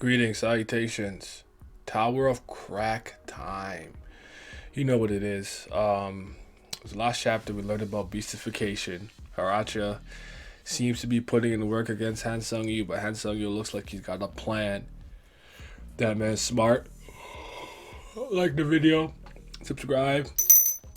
Greetings, salutations. Tower of Crack time. You know what it is. The last chapter we learned about beastification. Haratcha seems to be putting in work against Hansung, but Hansung looks like he's got a plan. That man's smart. Like the video, subscribe,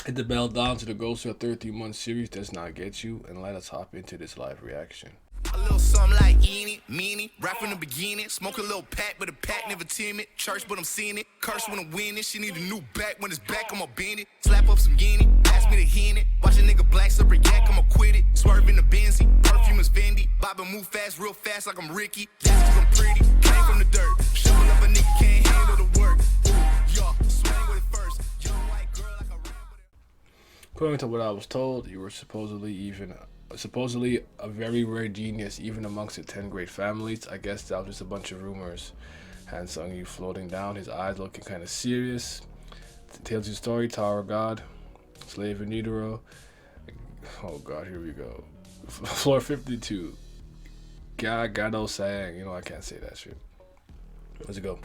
hit the bell down to the Ghost of 13-month series does not get you, and let us hop into this live reaction. A little something like eeny, meeny, right from the beginning. Smoke a little pack, but the pack never timid. Church, but I'm seeing it. Curse when I'm winning. She need a new back. When it's back, I'ma bend it. Slap up some guinea, pass me the henny. Watch a nigga black slipper yak, I'ma quit it. Swerve in the Benzie, perfume is Fendi. Bobbin' move fast, real fast, like I'm Ricky. That's 'cause I'm pretty, came from the dirt. Showing up a nigga can't handle the work. Ooh, y'all, swing with it first. Young white girl like a ram. According to what I was told, you were supposedly a very rare genius even amongst the 10 great families. I guess that was just a bunch of rumors. Hansung you floating down, his eyes looking kind of serious. Tells your story, Tower of God, Slave in Utero. Oh God, here we go. Floor 52. Gado saying, I can't say that shit. Let's go.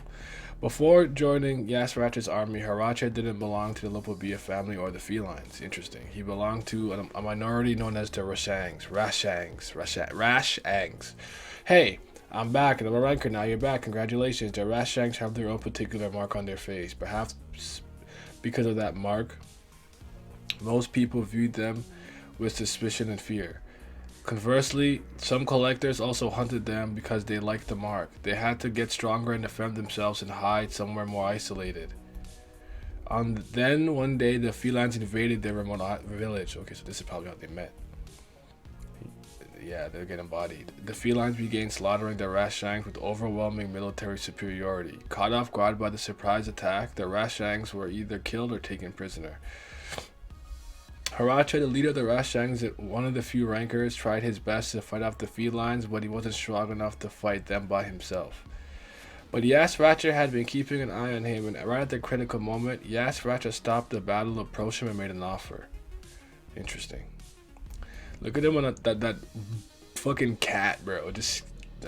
Before joining Haratcha's army, Haratcha didn't belong to the Lopobia family or the felines. Interesting. He belonged to a minority known as the Rashangs. Hey, I'm back and I'm a ranker now. You're back. Congratulations. The Rashangs have their own particular mark on their face. Perhaps because of that mark, most people viewed them with suspicion and fear. Conversely, some collectors also hunted them because they liked the mark. They had to get stronger and defend themselves and hide somewhere more isolated. Then one day the felines invaded their remote village. Okay, so this is probably how they met. Yeah, they're getting bodied. The felines began slaughtering the Rashangs with overwhelming military superiority. Caught off guard by the surprise attack, the Rashangs were either killed or taken prisoner. Haratcha, the leader of the Rashangs, one of the few rankers, tried his best to fight off the felines, but he wasn't strong enough to fight them by himself. But Haratcha had been keeping an eye on him, and right at the critical moment, Haratcha stopped the battle, approached him, and made an offer. Interesting. Look at him on that fucking cat, bro. That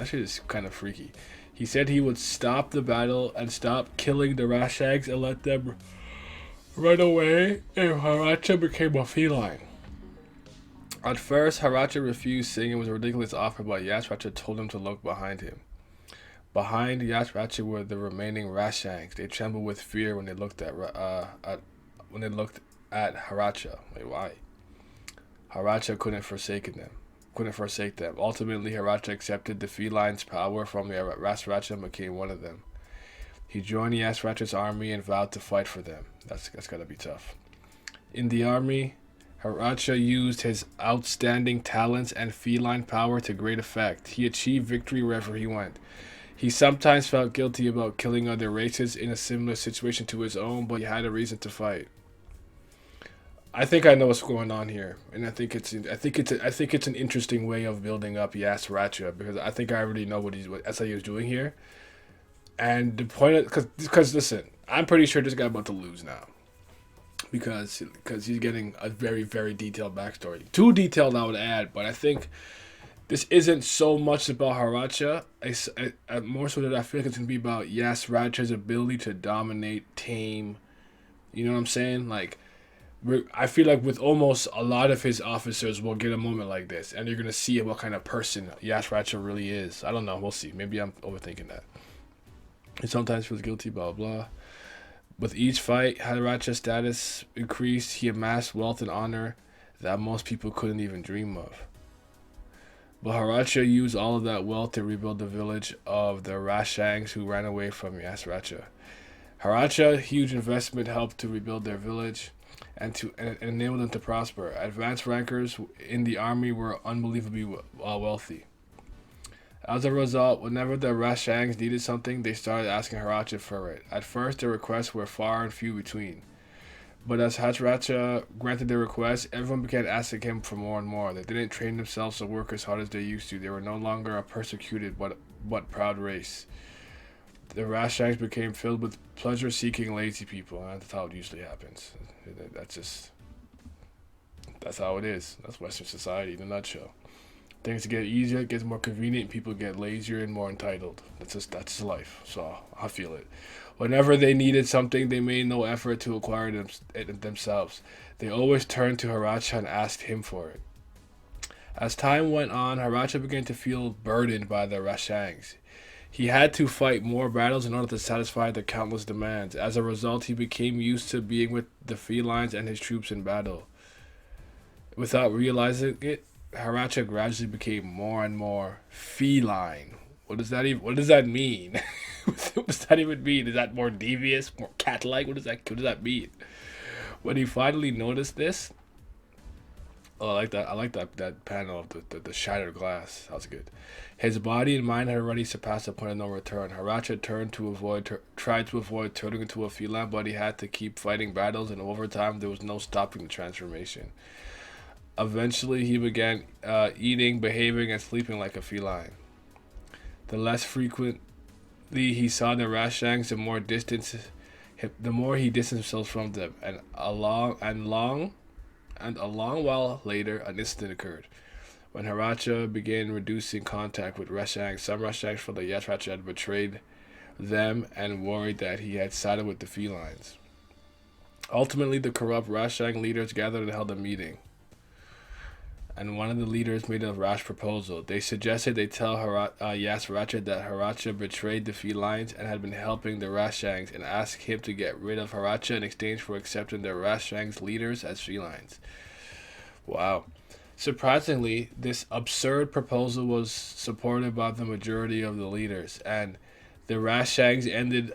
shit is kind of freaky. He said he would stop the battle and stop killing the Rashangs and let them run away if Haratcha became a feline. At first, Haratcha refused, saying it was a ridiculous offer, but Haratcha told him to look behind him. Behind Haratcha were the remaining Rashangs. They trembled with fear when they looked at Haratcha. Wait, why? Haratcha couldn't forsake them. Ultimately, Haratcha accepted the feline's power from Haratcha and became one of them. He joined Haratcha's army and vowed to fight for them. That's gotta be tough. In the army, Haratcha used his outstanding talents and feline power to great effect. He achieved victory wherever he went. He sometimes felt guilty about killing other races in a similar situation to his own, but he had a reason to fight. I think I know what's going on here, and I think it's an interesting way of building up Haratcha, because I think I already know what SIU is doing here. And the point, because listen, I'm pretty sure this guy about to lose now, because he's getting a very, very detailed backstory. Too detailed, I would add, but I think this isn't so much about Haratcha. More so that I feel like it's gonna be about Haratcha's ability to dominate, tame. You know what I'm saying? Like, I feel like with almost a lot of his officers, we'll get a moment like this, and you're gonna see what kind of person Haratcha really is. I don't know. We'll see. Maybe I'm overthinking that. He sometimes feels guilty, blah, blah. With each fight, Haratcha's status increased. He amassed wealth and honor that most people couldn't even dream of. But Haratcha used all of that wealth to rebuild the village of the Rashangs who ran away from Haratcha. Haratcha's huge investment helped to rebuild their village and enable them to prosper. Advanced rankers in the army were unbelievably wealthy. As a result, whenever the Rashangs needed something, they started asking Haratcha for it. At first, their requests were far and few between. But as Haratcha granted their requests, everyone began asking him for more and more. They didn't train themselves to work as hard as they used to. They were no longer a persecuted but proud race. The Rashangs became filled with pleasure-seeking, lazy people, and that's how it usually happens. That's how it is. That's Western society in a nutshell. Things get easier, it gets more convenient, people get lazier and more entitled. That's life. So I feel it. Whenever they needed something, they made no effort to acquire it themselves. They always turned to Haratcha and asked him for it. As time went on, Haratcha began to feel burdened by the Rashangs. He had to fight more battles in order to satisfy their countless demands. As a result, he became used to being with the felines and his troops in battle. Without realizing it, Haratcha gradually became more and more feline. What does that mean? What does that even mean? Is that more devious, more cat-like? What does that mean? When he finally noticed this, oh, I like that. I like that panel of the shattered glass. That was good. His body and mind had already surpassed the point of no return. Haratcha tried to avoid turning into a feline, but he had to keep fighting battles, and over time there was no stopping the transformation. Eventually, he began eating, behaving, and sleeping like a feline. The less frequently he saw the Rashangs, the more he distanced himself from them, and a long while later, an incident occurred. When Haratcha began reducing contact with Rashangs, some Rashangs from the Haratcha had betrayed them and worried that he had sided with the felines. Ultimately, the corrupt Rashang leaders gathered and held a meeting. And one of the leaders made a rash proposal. They suggested they tell Haratcha that Haratcha betrayed the felines and had been helping the Rashangs, and ask him to get rid of Haratcha in exchange for accepting the Rashangs' leaders as felines. Wow. Surprisingly, this absurd proposal was supported by the majority of the leaders, and the Rashangs ended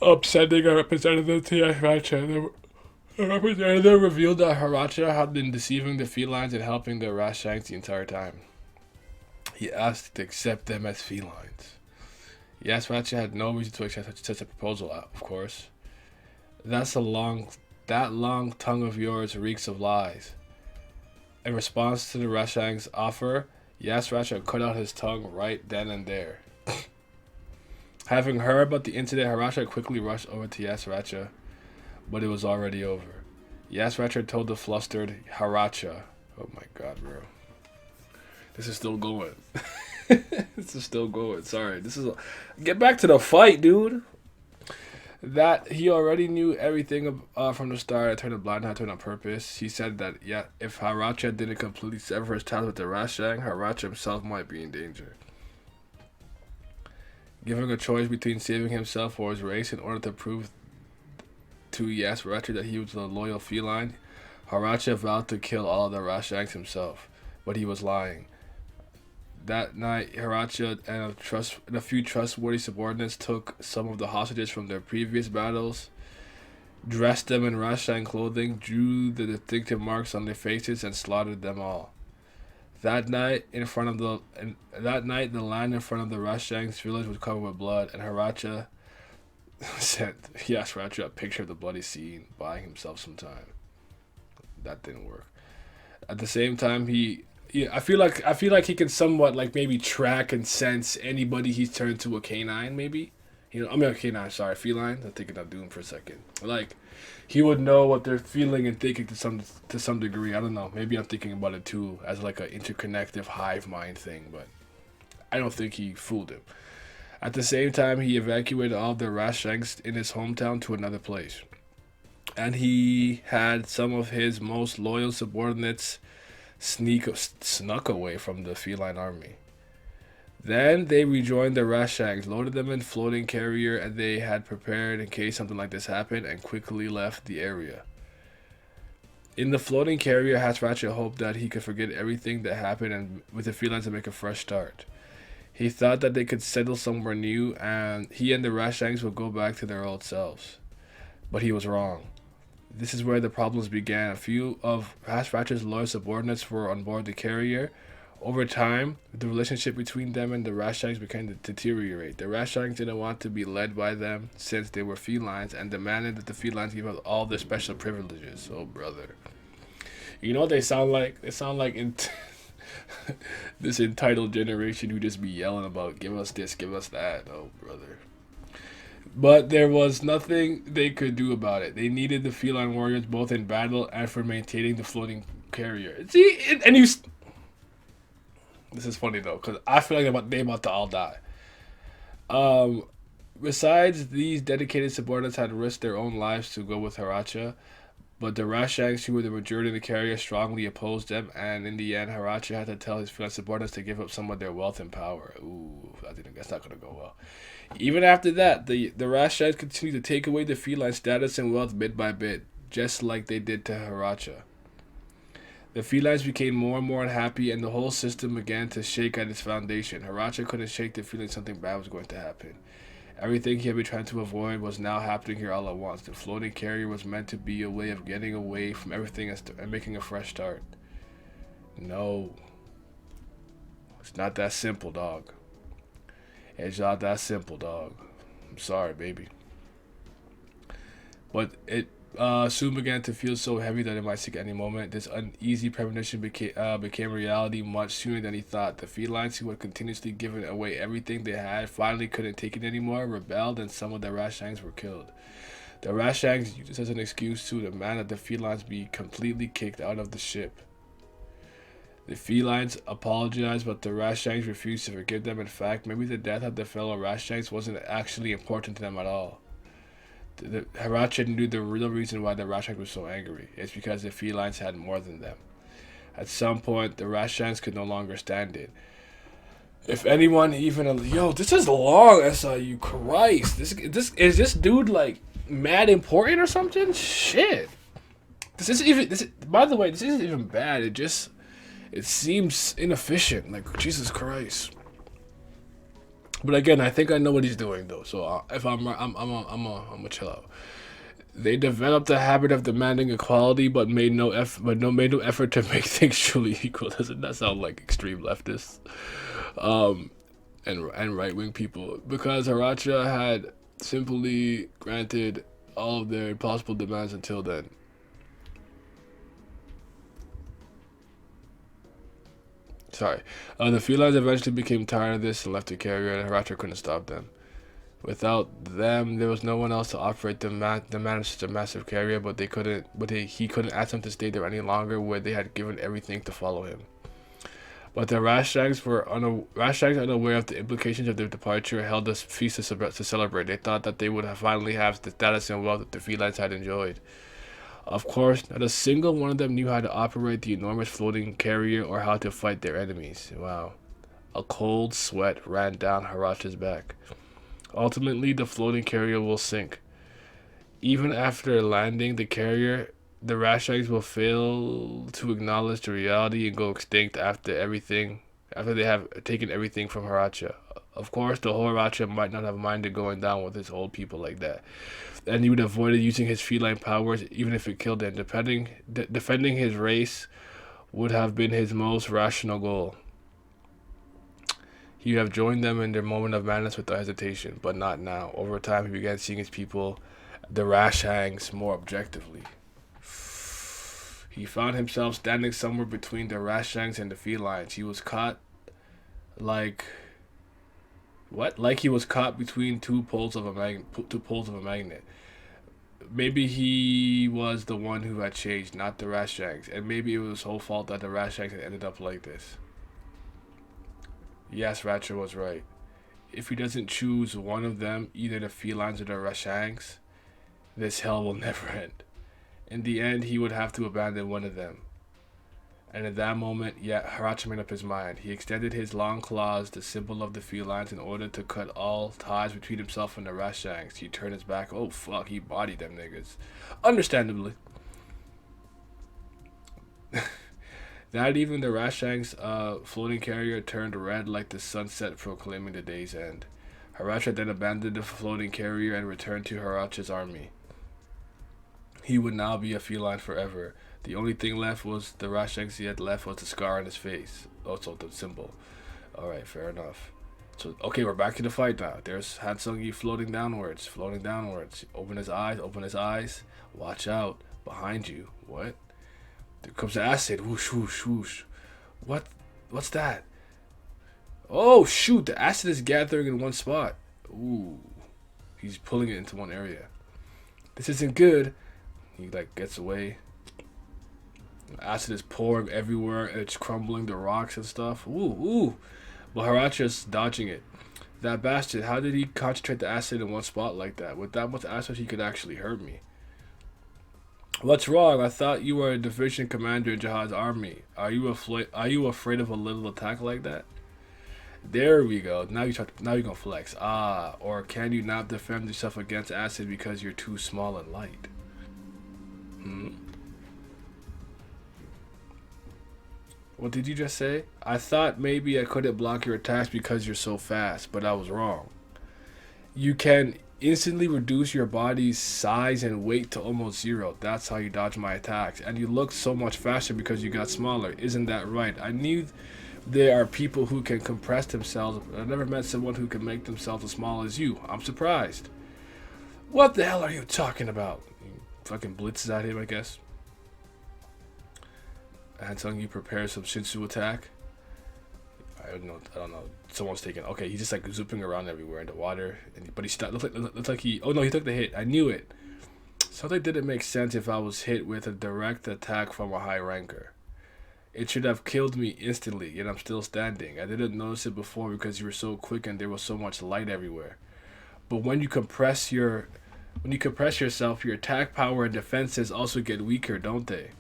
up sending a representative to Haratcha. The representative revealed that Haratcha had been deceiving the felines and helping the Rashangs the entire time. He asked to accept them as felines. Haratcha had no reason to accept such a proposal, of course. That long tongue of yours reeks of lies. In response to the Rashangs' offer, Haratcha cut out his tongue right then and there. Having heard about the incident, Haratcha quickly rushed over to Haratcha, but it was already over. Haratcha told the flustered Haratcha, oh my god, bro. This is still going. This is still going. Sorry. Get back to the fight, dude. That he already knew everything from the start. I turned a blind eye to it on purpose. He said that, if Haratcha didn't completely sever his ties with the Rashang, Haratcha himself might be in danger. Given a choice between saving himself or his race in order to prove to Haratcha that he was a loyal feline, Haratcha vowed to kill all of the Rashangs himself, but he was lying. That night, Haratcha and a few trustworthy subordinates took some of the hostages from their previous battles, dressed them in Rashang clothing, drew the distinctive marks on their faces, and slaughtered them all. That night, the land in front of the Rashang's village was covered with blood, and Haratcha sent Haratcha a picture of the bloody scene, buying himself some time. That didn't work. At the same time, I feel like he can somewhat maybe track and sense anybody he's turned to a canine, maybe. A canine, sorry, feline. I'm thinking of Doom for a second. He would know what they're feeling and thinking to some degree. I don't know. Maybe I'm thinking about it too as an interconnective hive mind thing, but I don't think he fooled him. At the same time, he evacuated all of the Rashangs in his hometown to another place, and he had some of his most loyal subordinates snuck away from the feline army. Then they rejoined the Rashangs, loaded them in floating carrier and they had prepared in case something like this happened, and quickly left the area. In the floating carrier, Haratcha hoped that he could forget everything that happened and with the felines to make a fresh start. He thought that they could settle somewhere new and he and the Rashangs would go back to their old selves. But he was wrong. This is where the problems began. A few of Haratcha's loyal subordinates were on board the carrier. Over time, the relationship between them and the Rashangs began to deteriorate. The Rashangs didn't want to be led by them since they were felines and demanded that the felines give up all their special privileges. Oh, brother. You know what they sound like? They sound like this entitled generation who just be yelling about, give us this, give us that. Oh, brother. But there was nothing they could do about it. They needed the feline warriors both in battle and for maintaining the floating carrier. See, This is funny though, because I feel like they about to all die. Um, Besides, these dedicated subordinates had risked their own lives to go with Haratcha, but the Rashangs, who were the majority of the carrier, strongly opposed them, and in the end, Haratcha had to tell his freelance subordinates to give up some of their wealth and power. Ooh, I think that's not going to go well. Even after that, the Rashangs continued to take away the feline status and wealth bit by bit, just like they did to Haratcha. The felines became more and more unhappy, and the whole system began to shake at its foundation. Haratcha couldn't shake the feeling something bad was going to happen. Everything he had been trying to avoid was now happening here all at once. The floating carrier was meant to be a way of getting away from everything and making a fresh start. No. It's not that simple, dog. It's not that simple, dog. I'm sorry, baby. But it soon began to feel so heavy that it might sink any moment. This uneasy premonition became reality much sooner than he thought. The felines, who had continuously given away everything they had, finally couldn't take it anymore, rebelled, and some of the Rashangs were killed. The Rashangs used this as an excuse to demand that the felines be completely kicked out of the ship. The felines apologized, but the Rashangs refused to forgive them. In fact, maybe the death of the fellow Rashangs wasn't actually important to them at all. The Haratcha knew the real reason why the Rashangs were so angry. It's because the felines had more than them. At some point, the Rashangs could no longer stand it. If anyone even this is long, SIU. Christ, this is this dude like mad important or something? Shit. By the way, this isn't even bad. It seems inefficient. Like, Jesus Christ. But again, I think I know what he's doing though. So if I'm right, I'm gonna chill out. They developed a habit of demanding equality, but made no effort to make things truly equal. Doesn't that sound like extreme leftists, and right wing people? Because Haratcha had simply granted all of their possible demands until then. Sorry. The felines eventually became tired of this and left the carrier, and Haratcha couldn't stop them. Without them, there was no one else to operate the manage such a massive carrier, but he couldn't ask them to stay there any longer, where they had given everything to follow him. But the Rashangs unaware of the implications of their departure, held a feast to celebrate. They thought that they would finally have the status and wealth that the felines had enjoyed. Of course, not a single one of them knew how to operate the enormous floating carrier or how to fight their enemies. Wow. A cold sweat ran down Haratcha's back. Ultimately, the floating carrier will sink. Even after landing the carrier, the Rashangs will fail to acknowledge the reality and go extinct after they have taken everything from Haratcha. Of course, the whole Haratcha might not have minded going down with his old people like that, and he would have avoided using his feline powers even if it killed him. Defending his race would have been his most rational goal. He would have joined them in their moment of madness without hesitation, but not now. Over time, he began seeing his people, the Rashangs, more objectively. He found himself standing somewhere between the Rashangs and the felines. He was caught like he was caught between two poles of a magnet. Maybe he was the one who had changed, not the Rashangs, and maybe it was his whole fault that the Rashangs had ended up like this. Yes, Ratcher was right. If he doesn't choose one of them, either the felines or the Rashangs, this hell will never end. In the end, he would have to abandon one of them. And at that moment, Haratcha made up his mind. He extended his long claws, the symbol of the felines, in order to cut all ties between himself and the Rashangs. He turned his back. Oh, fuck, he bodied them niggas. Understandably. Not even the Rashangs' floating carrier turned red like the sunset, proclaiming the day's end. Haratcha then abandoned the floating carrier and returned to Haratcha's army. He would now be a feline forever. The only thing left was the Rashangs he had left was the scar on his face. Also the symbol. Alright, fair enough. So, okay, we're back to the fight now. There's Hansung floating downwards. Open his eyes. Watch out. Behind you. What? There comes the acid. Whoosh, whoosh, whoosh. What's that? Oh, shoot. The acid is gathering in one spot. Ooh. He's pulling it into one area. This isn't good. He, gets away. Acid is pouring everywhere and it's crumbling the rocks and stuff. Ooh, ooh. But Haratcha's dodging it. That bastard, how did he concentrate the acid in one spot like that? With that much acid, he could actually hurt me. What's wrong? I thought you were a division commander in Jihad's army. Are you afraid of a little attack like that? There we go. Now you're gonna flex. Ah, or can you not defend yourself against acid because you're too small and light? What did you just say? I thought maybe I couldn't block your attacks because you're so fast, but I was wrong. You can instantly reduce your body's size and weight to almost zero. That's how you dodge my attacks. And you look so much faster because you got smaller. Isn't that right? I knew there are people who can compress themselves, but I've never met someone who can make themselves as small as you. I'm surprised. What the hell are you talking about? He fucking blitzes at him, I guess. Hansung, you prepare some Shinsu attack. I don't know. Someone's taking. Okay, he's just like zooping around everywhere in the water, but he stopped. Looks like he. Oh no, he took the hit. I knew it. Something didn't make sense if I was hit with a direct attack from a high ranker. It should have killed me instantly, yet I'm still standing. I didn't notice it before because you were so quick and there was so much light everywhere. But when you compress yourself, your attack power and defenses also get weaker, don't they?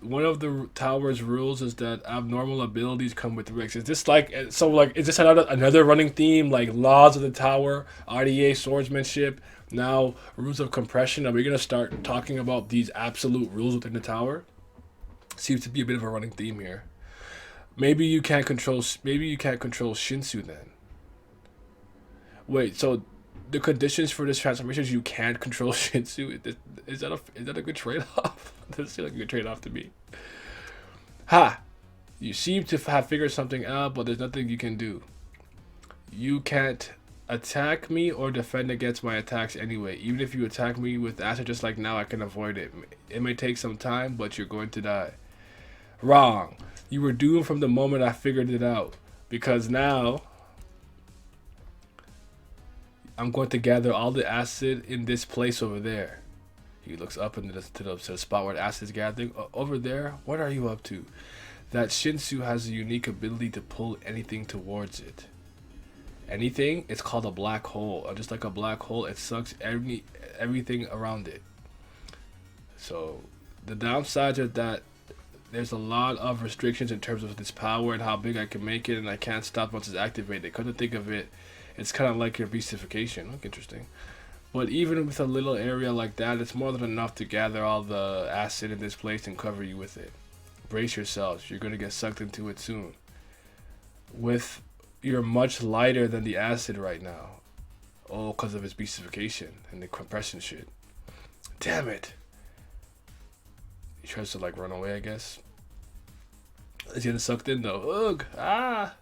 One of the tower's rules is that abnormal abilities come with risks. Is this like is this another running theme, like laws of the tower, RDA swordsmanship, now rules of compression? Are we gonna start talking about these absolute rules within the tower? Seems to be a bit of a running theme here. Maybe you can't control Shinsu then. Wait, so the conditions for this transformation is you can't control Shinsu? Is that a good trade-off? Doesn't seem like a good trade-off to me. Ha! You seem to have figured something out, but there's nothing you can do. You can't attack me or defend against my attacks anyway. Even if you attack me with acid just like now, I can avoid it. It may take some time, but you're going to die. Wrong. You were doomed from the moment I figured it out. Because now I'm going to gather all the acid in this place over there. He looks up into to the spot where the acid is gathering. Over there? What are you up to? That Shinsu has a unique ability to pull anything towards it. Anything? It's called a black hole. Just like a black hole, it sucks everything around it. So the downsides are that there's a lot of restrictions in terms of this power and how big I can make it, and I can't stop once it's activated. Couldn't think of it. It's kind of like your beastification. Look, interesting. But even with a little area like that, it's more than enough to gather all the acid in this place and cover you with it. Brace yourselves. You're going to get sucked into it soon. You're much lighter than the acid right now. Oh, because of its beastification and the compression shit. Damn it. He tries to like run away, I guess. Is he getting sucked in though? Ugh. Ah.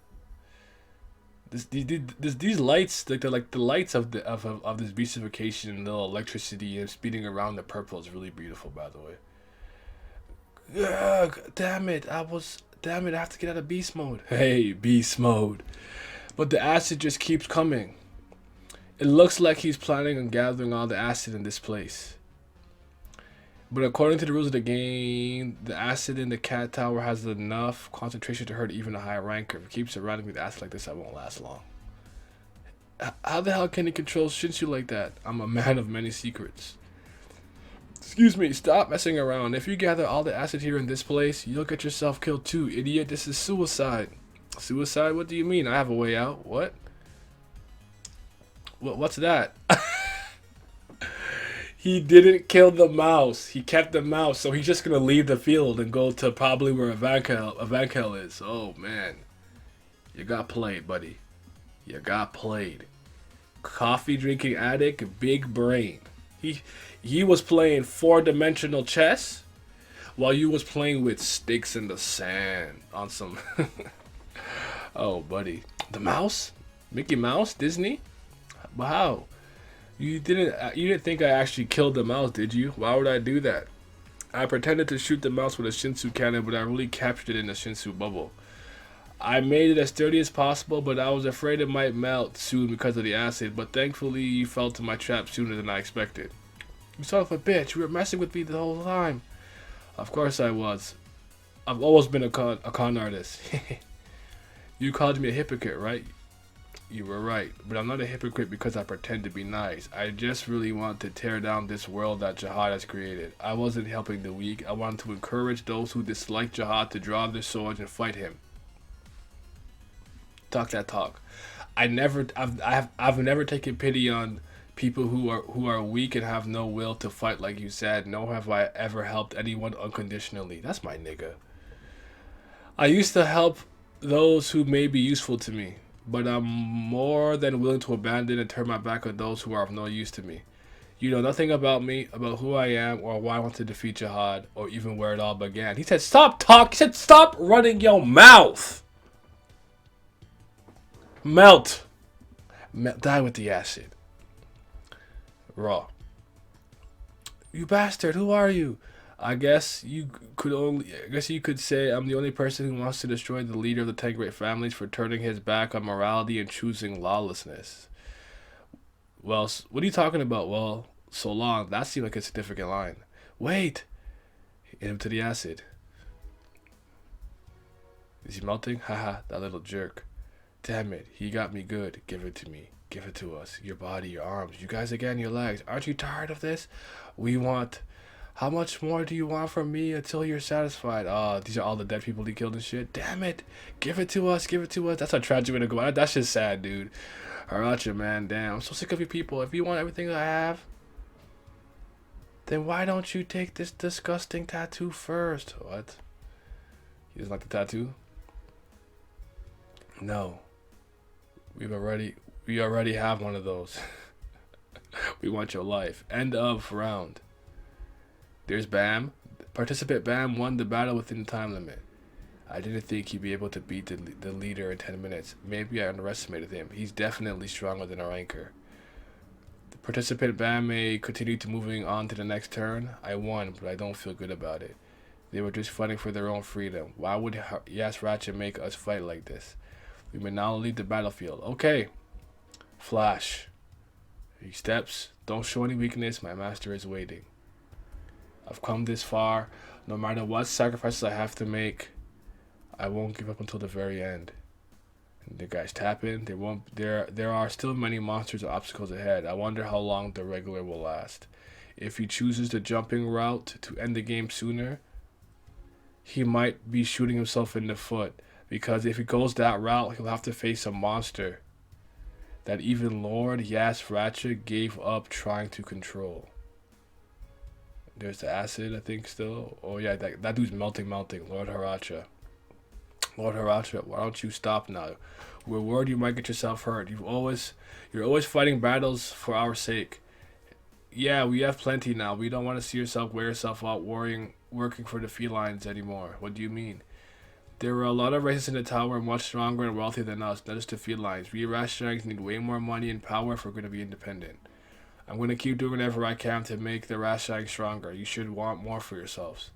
These lights, like the lights of this beastification and the electricity and speeding around the purple is really beautiful, by the way. Ugh, damn it, I have to get out of beast mode. Hey, beast mode. But the acid just keeps coming. It looks like he's planning on gathering all the acid in this place. But according to the rules of the game, the acid in the cat tower has enough concentration to hurt even a high ranker. If it keeps surrounding me with acid like this, I won't last long. How the hell can he control Shinsu like that? I'm a man of many secrets. Excuse me, stop messing around. If you gather all the acid here in this place, you'll get yourself killed too, idiot. This is suicide. Suicide? What do you mean? I have a way out. What? What's that? He didn't kill the mouse. He kept the mouse, so he's just gonna leave the field and go to probably where Evankel is. Oh man, you got played, buddy. You got played. Coffee drinking addict, big brain. He was playing 4-dimensional chess, while you was playing with sticks in the sand on some. Oh, buddy, the mouse, Mickey Mouse, Disney. Wow. You didn't think I actually killed the mouse, did you? Why would I do that? I pretended to shoot the mouse with a Shinsu cannon, but I really captured it in a Shinsu bubble. I made it as sturdy as possible, but I was afraid it might melt soon because of the acid, but thankfully you fell to my trap sooner than I expected. You son of a bitch, you were messing with me the whole time. Of course I was. I've always been a con artist. You called me a hypocrite, right? You were right, but I'm not a hypocrite because I pretend to be nice. I just really want to tear down this world that Jihad has created. I wasn't helping the weak. I wanted to encourage those who dislike Jihad to draw their swords and fight him. Talk that talk. I've never taken pity on people who are weak and have no will to fight, like you said. Nor have I ever helped anyone unconditionally. That's my nigga. I used to help those who may be useful to me, but I'm more than willing to abandon and turn my back on those who are of no use to me. You know nothing about me, about who I am, or why I want to defeat Jihad, or even where it all began. He said, stop talk. He said, stop running your mouth. Melt. Die with the acid. Raw. You bastard, who are you? I guess you could say I'm the only person who wants to destroy the leader of the 10 great families for turning his back on morality and choosing lawlessness. Well, what are you talking about? Well, so long. That seemed like a significant line. Wait! Hit him to the acid. Is he melting? Haha, that little jerk. Damn it, he got me good. Give it to me. Give it to us. Your body, your arms. You guys again, your legs. Aren't you tired of this? We want... How much more do you want from me until you're satisfied? Oh, these are all the dead people he killed and shit. Damn it. Give it to us. Give it to us. That's a tragic way to go. That's just sad, dude. Haratcha, man. Damn. I'm so sick of you people. If you want everything I have, then why don't you take this disgusting tattoo first? What? He doesn't like the tattoo? No. We already have one of those. We want your life. End of round. There's Bam. Participant Bam won the battle within the time limit. I didn't think he'd be able to beat the leader in 10 minutes. Maybe I underestimated him. He's definitely stronger than a ranker. The participant Bam may continue to moving on to the next turn. I won, but I don't feel good about it. They were just fighting for their own freedom. Why would Haratcha make us fight like this? We may now leave the battlefield. Okay. Flash. He steps. Don't show any weakness. My master is waiting. I've come this far. No matter what sacrifices I have to make, I won't give up until the very end. And the guys tap in. There are still many monsters or obstacles ahead. I wonder how long the regular will last. If he chooses the jumping route to end the game sooner, he might be shooting himself in the foot. Because if he goes that route, he'll have to face a monster that even Lord Haratcha gave up trying to control. There's the acid, I think, still. Oh yeah, that dude's melting. Lord Haratcha. Lord Haratcha, why don't you stop now? We're worried you might get yourself hurt. You're always fighting battles for our sake. Yeah, we have plenty now. We don't want to see yourself wear yourself out working for the felines anymore. What do you mean? There were a lot of races in the tower much stronger and wealthier than us, not just the felines. We Ratchangs need way more money and power if we're going to be independent. I'm going to keep doing whatever I can to make the Ratchangs stronger. You should want more for yourselves.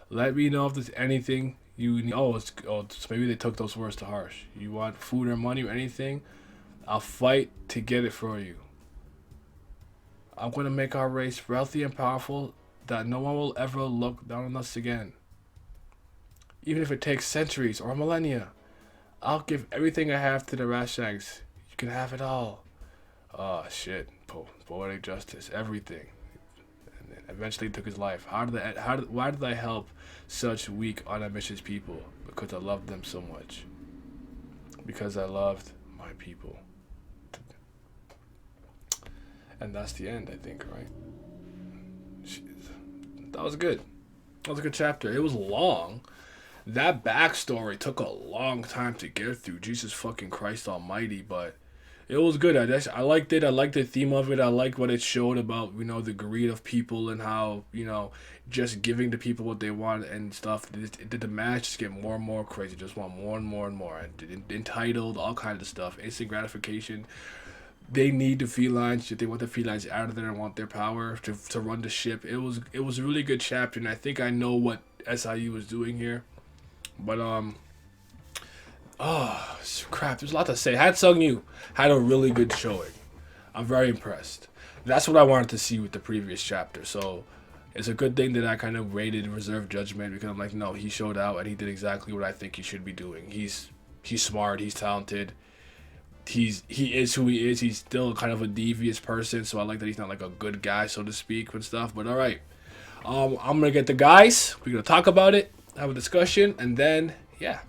Let me know if there's anything you need. So maybe they took those words to harsh. You want food or money or anything? I'll fight to get it for you. I'm going to make our race wealthy and powerful that no one will ever look down on us again. Even if it takes centuries or millennia, I'll give everything I have to the Ratchangs. You can have it all. Oh, shit. Poetic justice. Everything. And then eventually he took his life. Why did I help such weak, unambitious people? Because I loved them so much. Because I loved my people. And that's the end, I think, right? That was good. That was a good chapter. It was long. That backstory took a long time to get through. Jesus fucking Christ almighty, but it was good. I liked it. I liked the theme of it. I liked what it showed about, the greed of people and how, just giving the people what they want and stuff. Did the match just get more and more crazy. Just want more and more and more. Entitled, all kinds of stuff. Instant gratification. They need the felines. They want the felines out of there and want their power to run the ship. It was a really good chapter, and I think I know what SIU was doing here. But crap, there's a lot to say. Hansung had a really good showing. I'm very impressed. That's what I wanted to see with the previous chapter. So It's a good thing that I kind of rated reserve judgment because I'm like, no, he showed out and he did exactly what I think he should be doing. He's smart, he's talented, he is who he is. He's still kind of a devious person, so I like that he's not like a good guy, so to speak, and stuff. But all right, I'm gonna get the guys. We're gonna talk about it, have a discussion, and then yeah.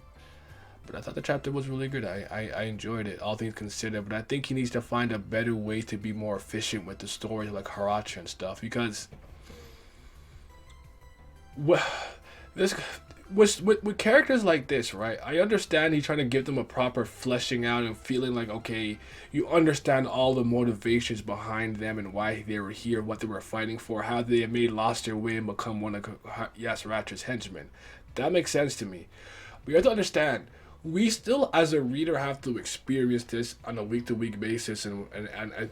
But I thought the chapter was really good. I enjoyed it, all things considered. But I think he needs to find a better way to be more efficient with the story, like Haratcha and stuff, because well, this with characters like this, right? I understand he's trying to give them a proper fleshing out and feeling like, okay, you understand all the motivations behind them and why they were here, what they were fighting for, how they made lost their way and become one of Yasuratcha's henchmen. That makes sense to me. But you have to understand, we still, as a reader, have to experience this on a week-to-week basis and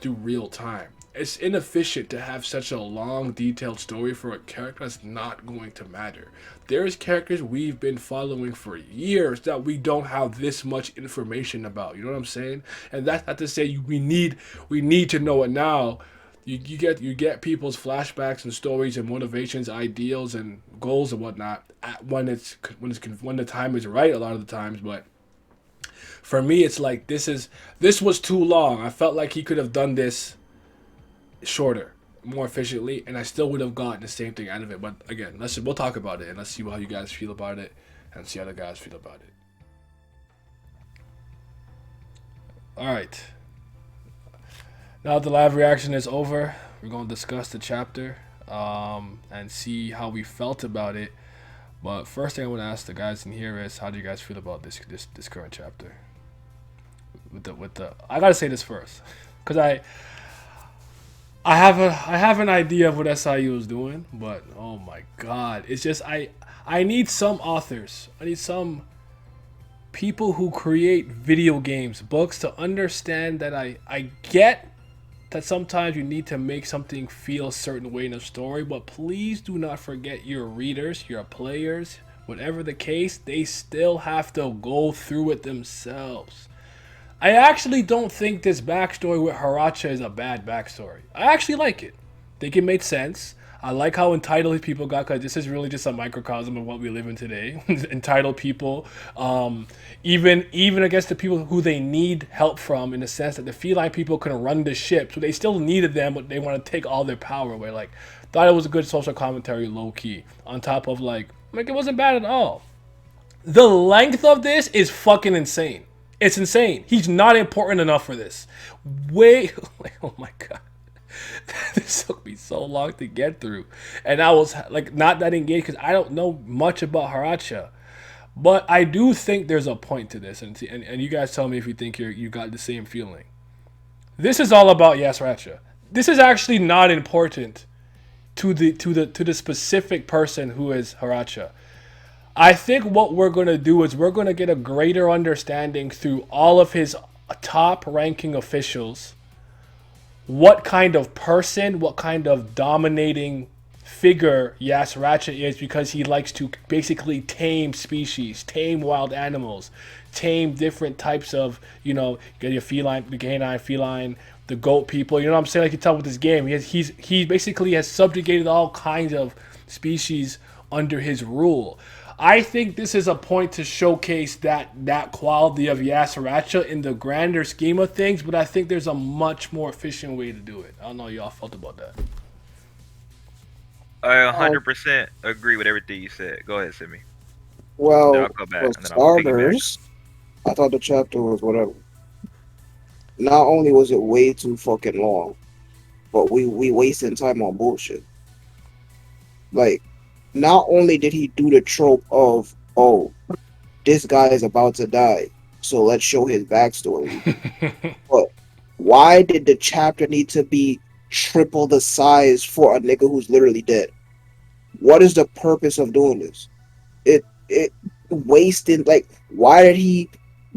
through real time. It's inefficient to have such a long, detailed story for a character that's not going to matter. There's characters we've been following for years that we don't have this much information about. You know what I'm saying? And that's not to say we need to know it now. You get people's flashbacks and stories and motivations, ideals and goals and whatnot when the time is right. A lot of the times, but for me, it's like this was too long. I felt like he could have done this shorter, more efficiently, and I still would have gotten the same thing out of it. But again, we'll talk about it and let's see how you guys feel about it and see how the guys feel about it. All right. Now the live reaction is over, we're going to discuss the chapter and see how we felt about it. But first thing I want to ask the guys in here is, how do you guys feel about this current chapter? With the I gotta say this first, because I have an idea of what SIU is doing, but oh my god, it's just I need some authors, I need some people who create video games, books, to understand that I get that sometimes you need to make something feel a certain way in a story, but please do not forget your readers, your players, whatever the case, they still have to go through it themselves. I actually don't think this backstory with Haratcha is a bad backstory. I actually like it. I think it made sense. I like how entitled these people got, because this is really just a microcosm of what we live in today. Entitled people, even I guess the people who they need help from, in the sense that the feline people couldn't run the ship, so they still needed them, but they want to take all their power away. Like, thought it was a good social commentary, low key. On top of like it wasn't bad at all. The length of this is fucking insane. It's insane. He's not important enough for this. Oh my god. This took me so long to get through. And I was like not that engaged because I don't know much about Haratcha. But I do think there's a point to this. And you guys tell me if you think you got the same feeling. This is all about Yasuratcha. This is actually not important to the specific person who is Haratcha. I think what we're going to do is we're going to get a greater understanding through all of his top ranking officials what kind of person, what kind of dominating figure Haratcha is, because he likes to basically tame species, tame wild animals, tame different types of, you get your feline, the canine, feline, the goat people. You know what I'm saying? Like you tell with this game, he basically has subjugated all kinds of species under his rule. I think this is a point to showcase that quality of Haratcha in the grander scheme of things, but I think there's a much more efficient way to do it. I don't know how y'all felt about that. I 100% agree with everything you said. Go ahead, Simi. Well, Then I'll go back, for and then I'll piggyback. starters, I thought the chapter was whatever. Not only was it way too fucking long, but we wasting time on bullshit. Like, not only did he do the trope of, oh, this guy is about to die, so let's show his backstory. But why did the chapter need to be triple the size for a nigga who's literally dead? What is the purpose of doing this? It wasted, like, why did he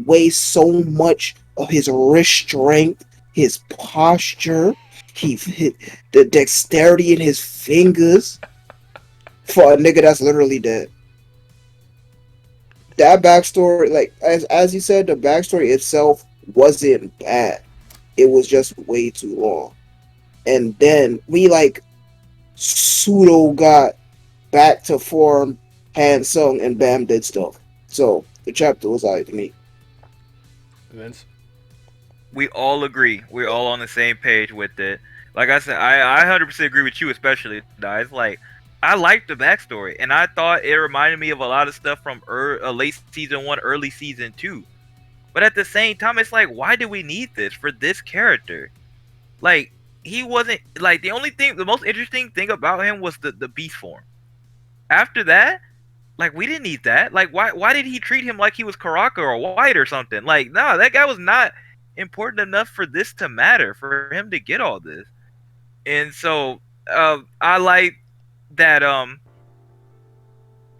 waste so much of his wrist strength, his posture, the dexterity in his fingers for a nigga that's literally dead? That backstory, like, as you said, the backstory itself wasn't bad. It was just way too long. And then we, like, Pseudo got back to form Hansung and Bam did stuff. So the chapter was alright to me. Vince. We all agree. We're all on the same page with it. Like I said, I 100% agree with you, especially. It's like I liked the backstory, and I thought it reminded me of a lot of stuff from late season 1, early season 2. But at the same time, it's like, why do we need this for this character? Like, he wasn't like the most interesting thing about him was the beast form. After that, like, we didn't need that. Like, why did he treat him like he was Karaka or White or something? Like, no, that guy was not important enough for this to matter, for him to get all this. And so I like that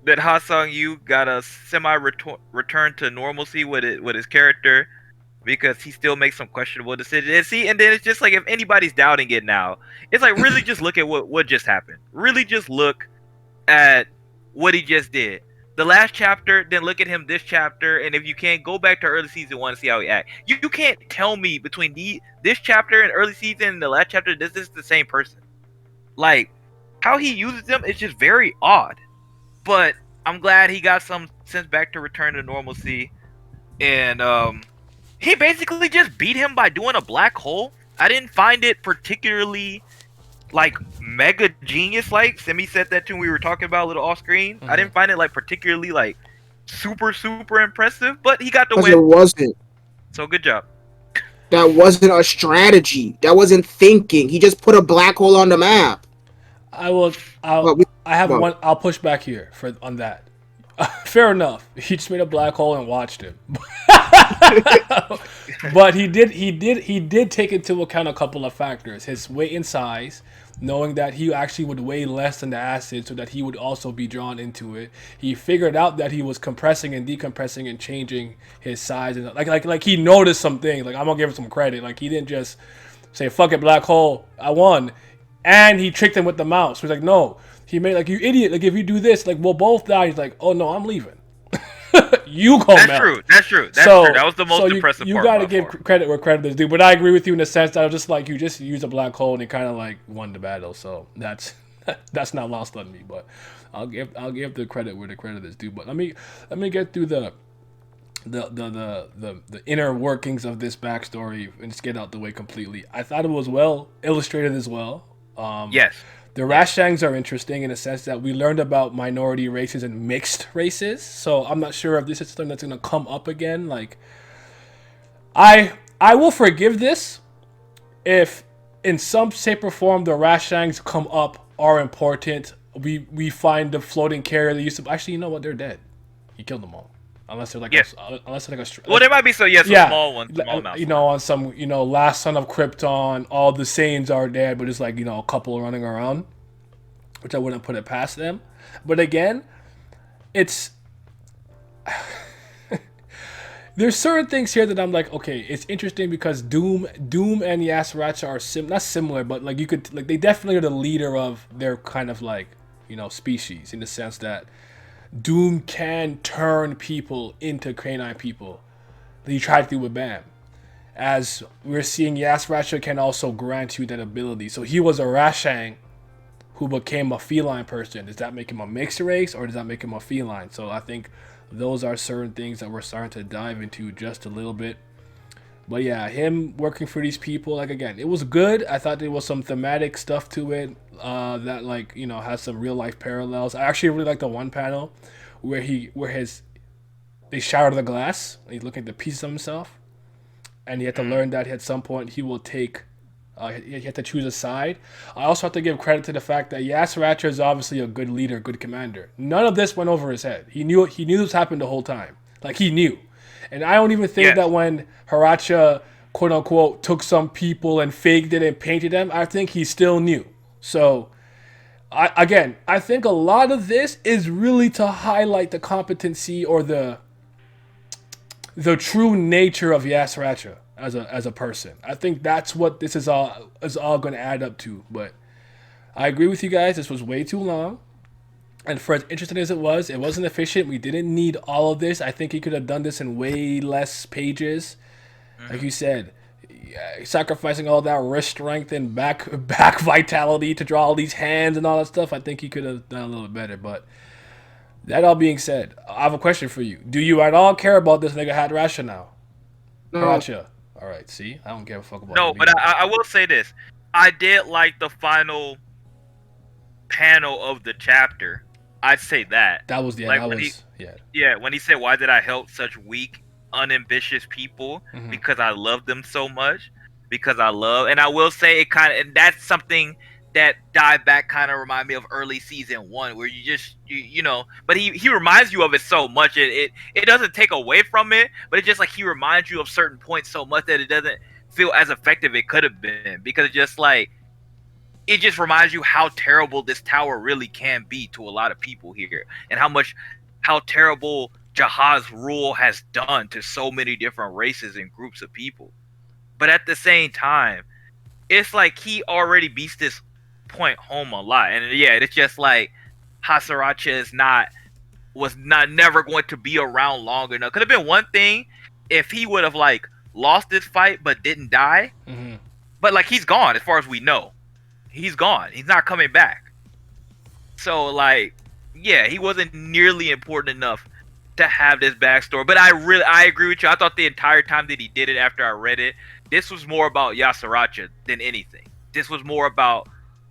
that Hansung Yu got a semi return to normalcy with his character, because he still makes some questionable decisions. And see, and then it's just like, if anybody's doubting it now, it's like, really just look at what just happened. Really just look at what he just did. The last chapter, then look at him this chapter, and if you can't, go back to early season 1 and see how he act. You can't tell me between this chapter and early season and the last chapter, this is the same person. Like, how he uses them is just very odd. But I'm glad he got some sense back to return to normalcy. And he basically just beat him by doing a black hole. I didn't find it particularly like mega genius. Like Simi said that too when we were talking about a little off screen. I didn't find it like particularly like super impressive, but he got the win. It wasn't. So good job. That wasn't a strategy. That wasn't thinking. He just put a black hole on the map. I'll push back here on that. Fair enough. He just made a black hole and watched him. But he did take into account a couple of factors. His weight and size, knowing that he actually would weigh less than the acid, so that he would also be drawn into it. He figured out that he was compressing and decompressing and changing his size, and like he noticed some things. Like, I'm gonna give him some credit. Like, he didn't just say, "Fuck it, black hole, I won," and he tricked him with the mouse. He's like, "No." He made, like, "You idiot, like, if you do this, like, we'll both die." He's like, "Oh no, I'm leaving." You go, That's Mel. true. That's true. That was the most impressive part. You gotta give credit where credit is due. But I agree with you in the sense that I was just like, you just used a black hole and he kind of like won the battle. So that's not lost on me. But I'll give the credit where the credit is due. But let me get through the inner workings of this backstory and just get out the way completely. I thought it was well illustrated as well. Yes. The Rashangs are interesting in the sense that we learned about minority races and mixed races. So I'm not sure if this is something that's going to come up again. Like, I will forgive this if in some shape or form the Rashangs come up, are important. We find the floating carrier they used to. Actually, you know what? They're dead. He killed them all. Unless they're like well, there might be small ones, small mouse. You know, on some, last son of Krypton, all the Saiyans are dead, but it's like, a couple running around, which I wouldn't put it past them. But again, it's there's certain things here that I'm like, okay, it's interesting because Doom and Haratcha are not similar, but like they definitely are the leader of their kind of like, species, in the sense that Doom can turn people into canine people. He tried to do with Bam. As we're seeing, Haratcha can also grant you that ability. So he was a Rashang who became a feline person. Does that make him a mixed race, or does that make him a feline? So I think those are certain things that we're starting to dive into just a little bit. But yeah, him working for these people, like, again, it was good. I thought there was some thematic stuff to it that, like, has some real life parallels. I actually really like the one panel where they shattered the glass and he's looking at the pieces of himself, and he had to learn that at some point he will take he had to choose a side. I also have to give credit to the fact that Haratcha is obviously a good leader, good commander. None of this went over his head. He knew this happened the whole time. Like, he knew. And I don't even think that when Haratcha, quote unquote, took some people and faked it and painted them, I think he still knew. So, I think a lot of this is really to highlight the competency or the true nature of Haratcha as a person. I think that's what this is all going to add up to. But I agree with you guys. This was way too long. And for as interesting as it wasn't efficient. We didn't need all of this. I think he could have done this in way less pages. Like you said, sacrificing all that wrist strength and back vitality to draw all these hands and all that stuff. I think he could have done a little bit better. But that all being said, I have a question for you. Do you at all care about this nigga Haratcha now? No, Haratcha. All right. See, I don't give a fuck about. No, him but either. I will say this: I did like the final panel of the chapter. I'd say that. That was Like, that when was yeah. Yeah, when he said, "Why did I help such weak, unambitious people? Mhm. Because I love them so much. Because I love." And I will say, it kind of, and that's something that dive back kind of remind me of early season 1, where you just you know. But he reminds you of it so much. It doesn't take away from it, but it's just like he reminds you of certain points so much that it doesn't feel as effective it could have been, because it's just like, it just reminds you how terrible this tower really can be to a lot of people here, and how terrible Jahaz's rule has done to so many different races and groups of people. But at the same time, it's like he already beats this point home a lot. And yeah, it's just like Haratcha was never going to be around long enough. Could have been one thing if he would have like lost this fight but didn't die. Mhm. But like, he's gone as far as we know. He's gone. He's not coming back. So like, yeah, he wasn't nearly important enough to have this backstory. But I agree with you. I thought the entire time that he did it, after I read it, this was more about Haratcha than anything. This was more about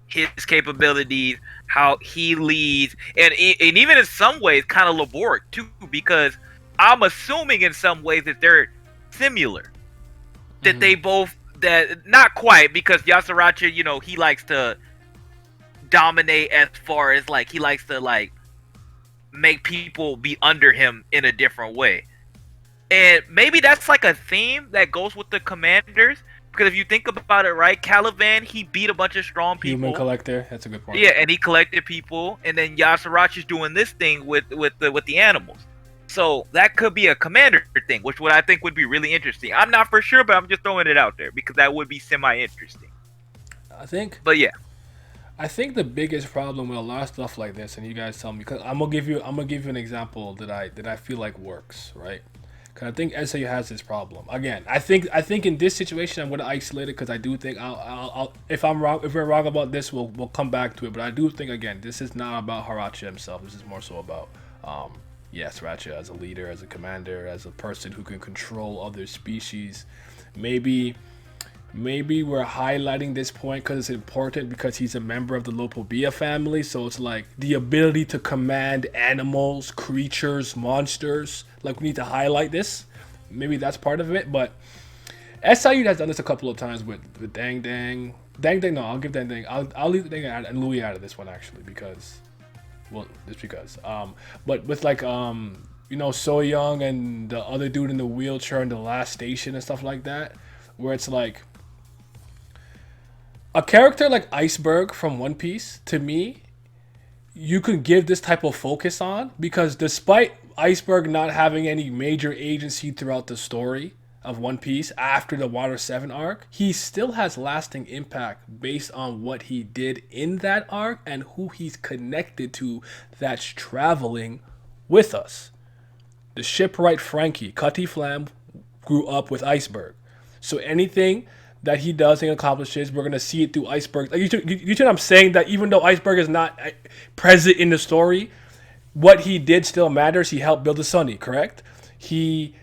his capabilities, how he leads, and even in some ways kind of laboric too, because I'm assuming in some ways that they're similar. That they both, that not quite, because Haratcha, you know, he likes to dominate, as far as like he likes to like make people be under him in a different way. And maybe that's like a theme that goes with the commanders, because if you think about it, right, Caliban, he beat a bunch of strong people. Human collector. That's a good point. Yeah, and he collected people, and then Haratcha's doing this thing with the animals. So that could be a commander thing, which I think would be really interesting. I'm not for sure, but I'm just throwing it out there because that would be semi-interesting. But yeah, I think the biggest problem with a lot of stuff like this, and you guys tell me, because I'm gonna give you an example that I feel like works, right? Because I think SAU has this problem. Again, I think in this situation I'm gonna isolate it, because I do think I'll if we're wrong about this, we'll come back to it. But I do think, again, this is not about Haratcha himself. This is more so about Haratcha as a leader, as a commander, as a person who can control other species. Maybe we're highlighting this point because it's important, because he's a member of the Lopobia family. So it's like the ability to command animals, creatures, monsters. Like, we need to highlight this. Maybe that's part of it. But SIU has done this a couple of times with Dang Dang. No, I'll give Dang Dang. I'll leave Dang Dang and Louis out of this one, actually, because, well, just because. But with like So Young and the other dude in the wheelchair in the last station and stuff like that, where it's like, a character like Iceberg from One Piece, to me, you could give this type of focus on, because despite Iceberg not having any major agency throughout the story of One Piece after the Water 7 arc, he still has lasting impact based on what he did in that arc and who he's connected to that's traveling with us. The shipwright Frankie, Cutty Flam, grew up with Iceberg. So anything that he does and accomplishes, we're going to see it through Iceberg. Like, you know what I'm saying? That even though Iceberg is not present in the story, what he did still matters. He helped build the Sunny, correct? He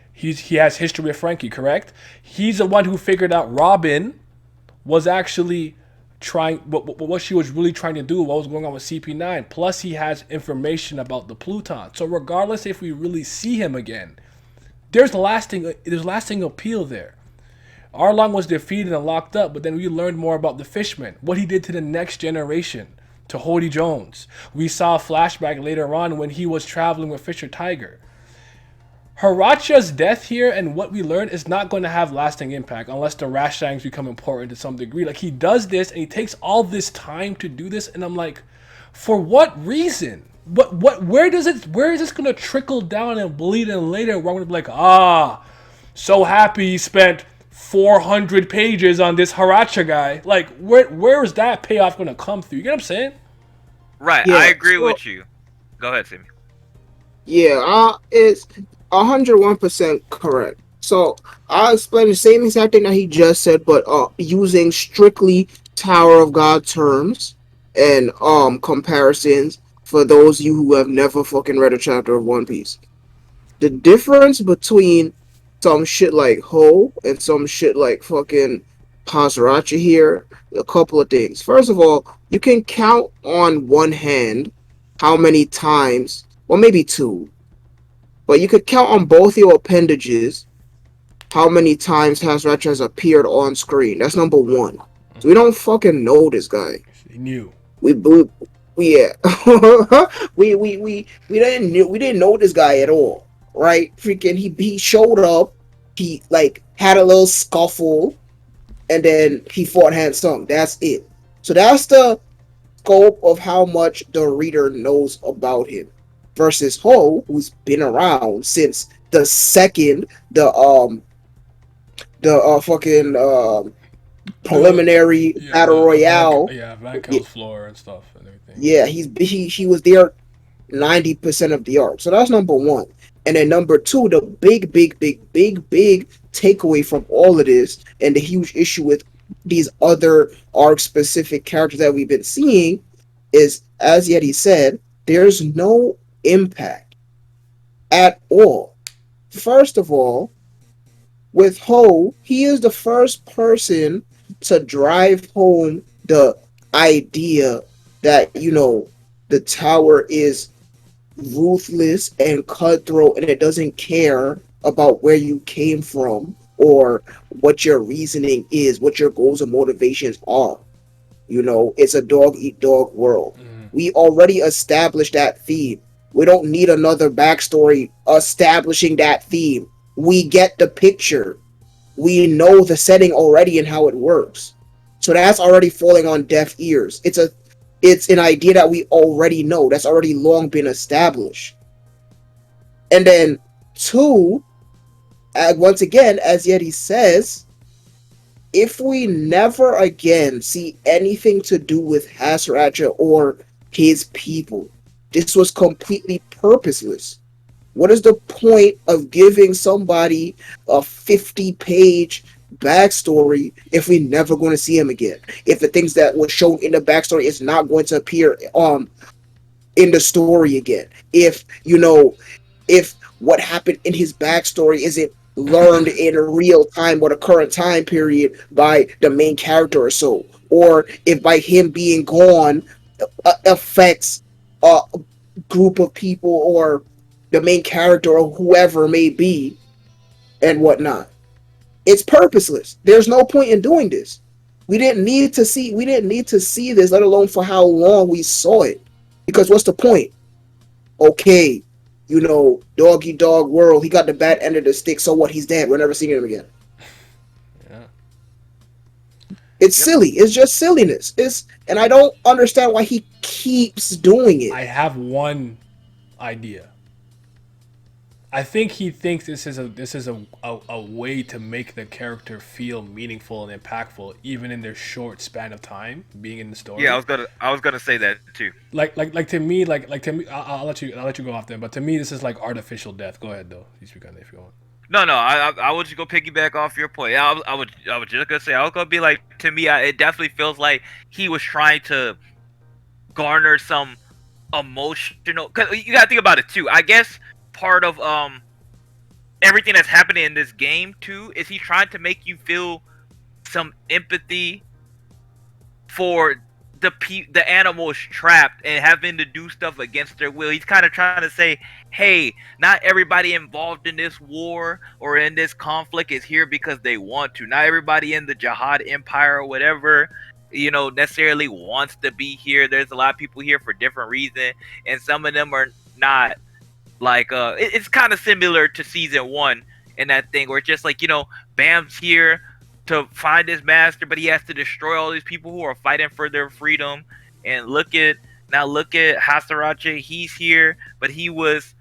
has history with Frankie, correct? He's the one who figured out Robin was actually trying, what she was really trying to do, what was going on with CP9. Plus, he has information about the Pluton. So regardless if we really see him again, there's lasting appeal there. Arlong was defeated and locked up, but then we learned more about the Fishman, what he did to the next generation, to Hody Jones. We saw a flashback later on when he was traveling with Fisher Tiger. Haratcha's death here and what we learned is not going to have lasting impact unless the Rashangs become important to some degree. Like, he does this and he takes all this time to do this, and I'm like, for what reason? Where is this going to trickle down and bleed in later where I'm going to be like, so happy he spent 400 pages on this Haratcha guy. Like, where is that payoff going to come through? You get what I'm saying? right. Yeah, I agree so- with you. Go ahead, Sammy. Yeah, it's 101% correct. So I'll explain the same exact thing that he just said, but using strictly Tower of God terms and comparisons for those of you who have never fucking read a chapter of One Piece. The difference between some shit like Ho and some shit like fucking Haratcha here, a couple of things. First of all, you can count on one hand how many times, or maybe two, but you could count on both your appendages how many times Haratcha has appeared on screen. That's number one. So we don't fucking know this guy. He knew. We yeah. We didn't know this guy at all, right? Freaking he showed up, he like had a little scuffle, and then he fought Hansung. That's it. So that's the scope of how much the reader knows about him. Versus Ho, who's been around since the second the fucking The preliminary yeah, battle the Van royale. yeah Van Kel's floor and stuff and everything. Yeah, he was there 90% of the arc. So that's number one. And then number two, the big takeaway from all of this and the huge issue with these other arc specific characters that we've been seeing is, as Yeti said, there's no impact at all. First of all, with Ho, he is the first person to drive home the idea that, the tower is ruthless and cutthroat and it doesn't care about where you came from or what your reasoning is, what your goals and motivations are. It's a dog eat dog world. Mm. We already established that theme. We don't need another backstory establishing that theme. We get the picture. We know the setting already and how it works. So that's already falling on deaf ears. It's an idea that we already know. That's already long been established. And then two, once again, as Yeti says, if we never again see anything to do with Haratcha or his people, this was completely purposeless. What is the point of giving somebody a 50-page backstory if we never going to see him again? If the things that were shown in the backstory is not going to appear in the story again. If what happened in his backstory isn't learned in real time or the current time period by the main character or so, or if by him being gone affects a group of people or the main character or whoever may be and whatnot. It's purposeless. There's no point in doing this. We didn't need to see this, let alone for how long we saw it. Because what's the point? Okay, doggy dog world, he got the bad end of the stick, so what? He's dead. We're never seeing him again. Yeah. It's Yep. silly. It's just silliness. And I don't understand why he keeps doing it. I have one idea. I think he thinks this is a way to make the character feel meaningful and impactful, even in their short span of time being in the story. Yeah, I was gonna say that too. Like to me, like to me, I'll let you go off then. But to me, this is like artificial death. Go ahead though. You speak on it if you want. No, no, I was just gonna piggyback off your point. I was just gonna say I was gonna be like, to me, it definitely feels like he was trying to garner some emotional. Cause you gotta think about it too. I guess part of everything that's happening in this game too is he trying to make you feel some empathy for the animals trapped and having to do stuff against their will. He's kind of trying to say, hey, not everybody involved in this war or in this conflict is here because they want to. Not everybody in the Jihad Empire or whatever, necessarily wants to be here. There's a lot of people here for different reasons, and some of them are not. Like, it's kind of similar to season one in that thing where it's just like, Bam's here to find his master, but he has to destroy all these people who are fighting for their freedom. And look at Haratcha. He's here, but he was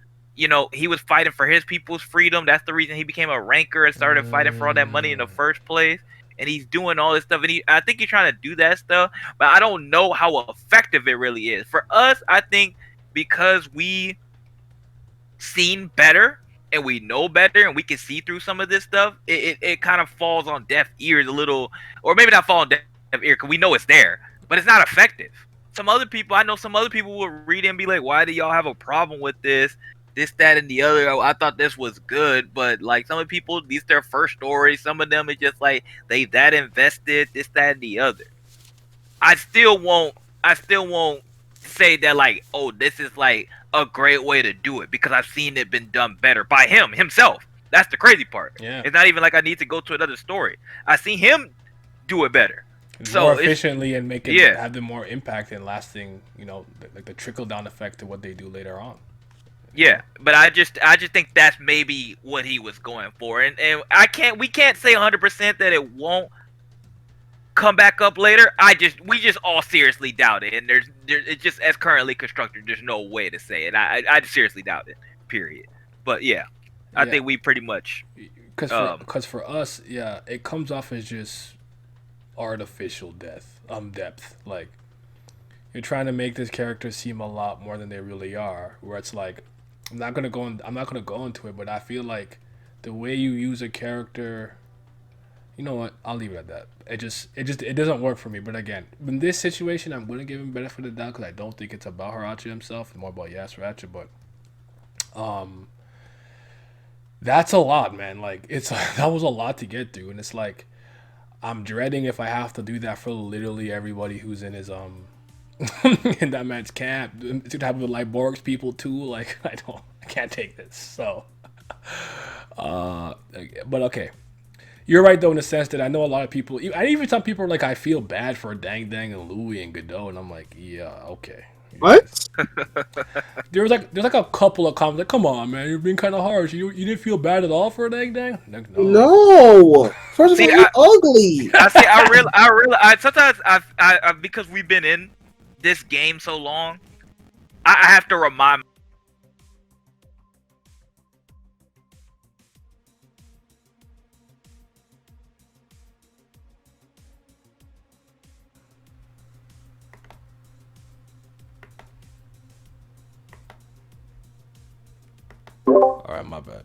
fighting for his people's freedom. That's the reason he became a ranker and started fighting for all that money in the first place. And he's doing all this stuff, and I think he's trying to do that stuff, but I don't know how effective it really is. For us, I think because we seen better and we know better and we can see through some of this stuff, it kind of falls on deaf ears a little, or maybe not fall on deaf ear because we know it's there, but it's not effective. I know some other people will read it and be like, why do y'all have a problem with this, that, and the other? I thought this was good, but like some of the people, these their first stories. Some of them is just like they that invested, this, that, and the other. I still won't. I still won't say that like, oh, this is like a great way to do it because I've seen it been done better by himself. That's the crazy part. Yeah. It's not even like I need to go to another story. I seen him do it better. So more efficiently and make it yeah. have the more impact and lasting, you know, like the trickle down effect to what they do later on. Yeah, but I just think that's maybe what he was going for, and we can't say 100% that it won't come back up later. We just all seriously doubt it, and there's it's just as currently constructed. There's no way to say it. I seriously doubt it. Period. But yeah, I think we pretty much because for us, yeah, it comes off as just artificial depth. Like you're trying to make this character seem a lot more than they really are. Where it's like, I'm not gonna go into it, but I feel like the way you use a character, you know what? I'll leave it at that. It doesn't work for me. But again, in this situation, I'm gonna give him benefit of the doubt because I don't think it's about Haratcha himself, more about Haratcha. But that's a lot, man. Like that was a lot to get through, and it's like I'm dreading if I have to do that for literally everybody who's in his in that man's camp. To have with like Borg's people too. Like I can't take this. So, but okay. You're right though in the sense that I know a lot of people. Even some people are like, I feel bad for Dang Dang and Louie and Godot, and I'm like, yeah, okay. What? There's like a couple of comments like, come on, man, you're being kind of harsh. You didn't feel bad at all for Dang Dang? Like, no. No. First of all, you're ugly. Sometimes I because we've been in this game so long, I have to remind. All right, my bad.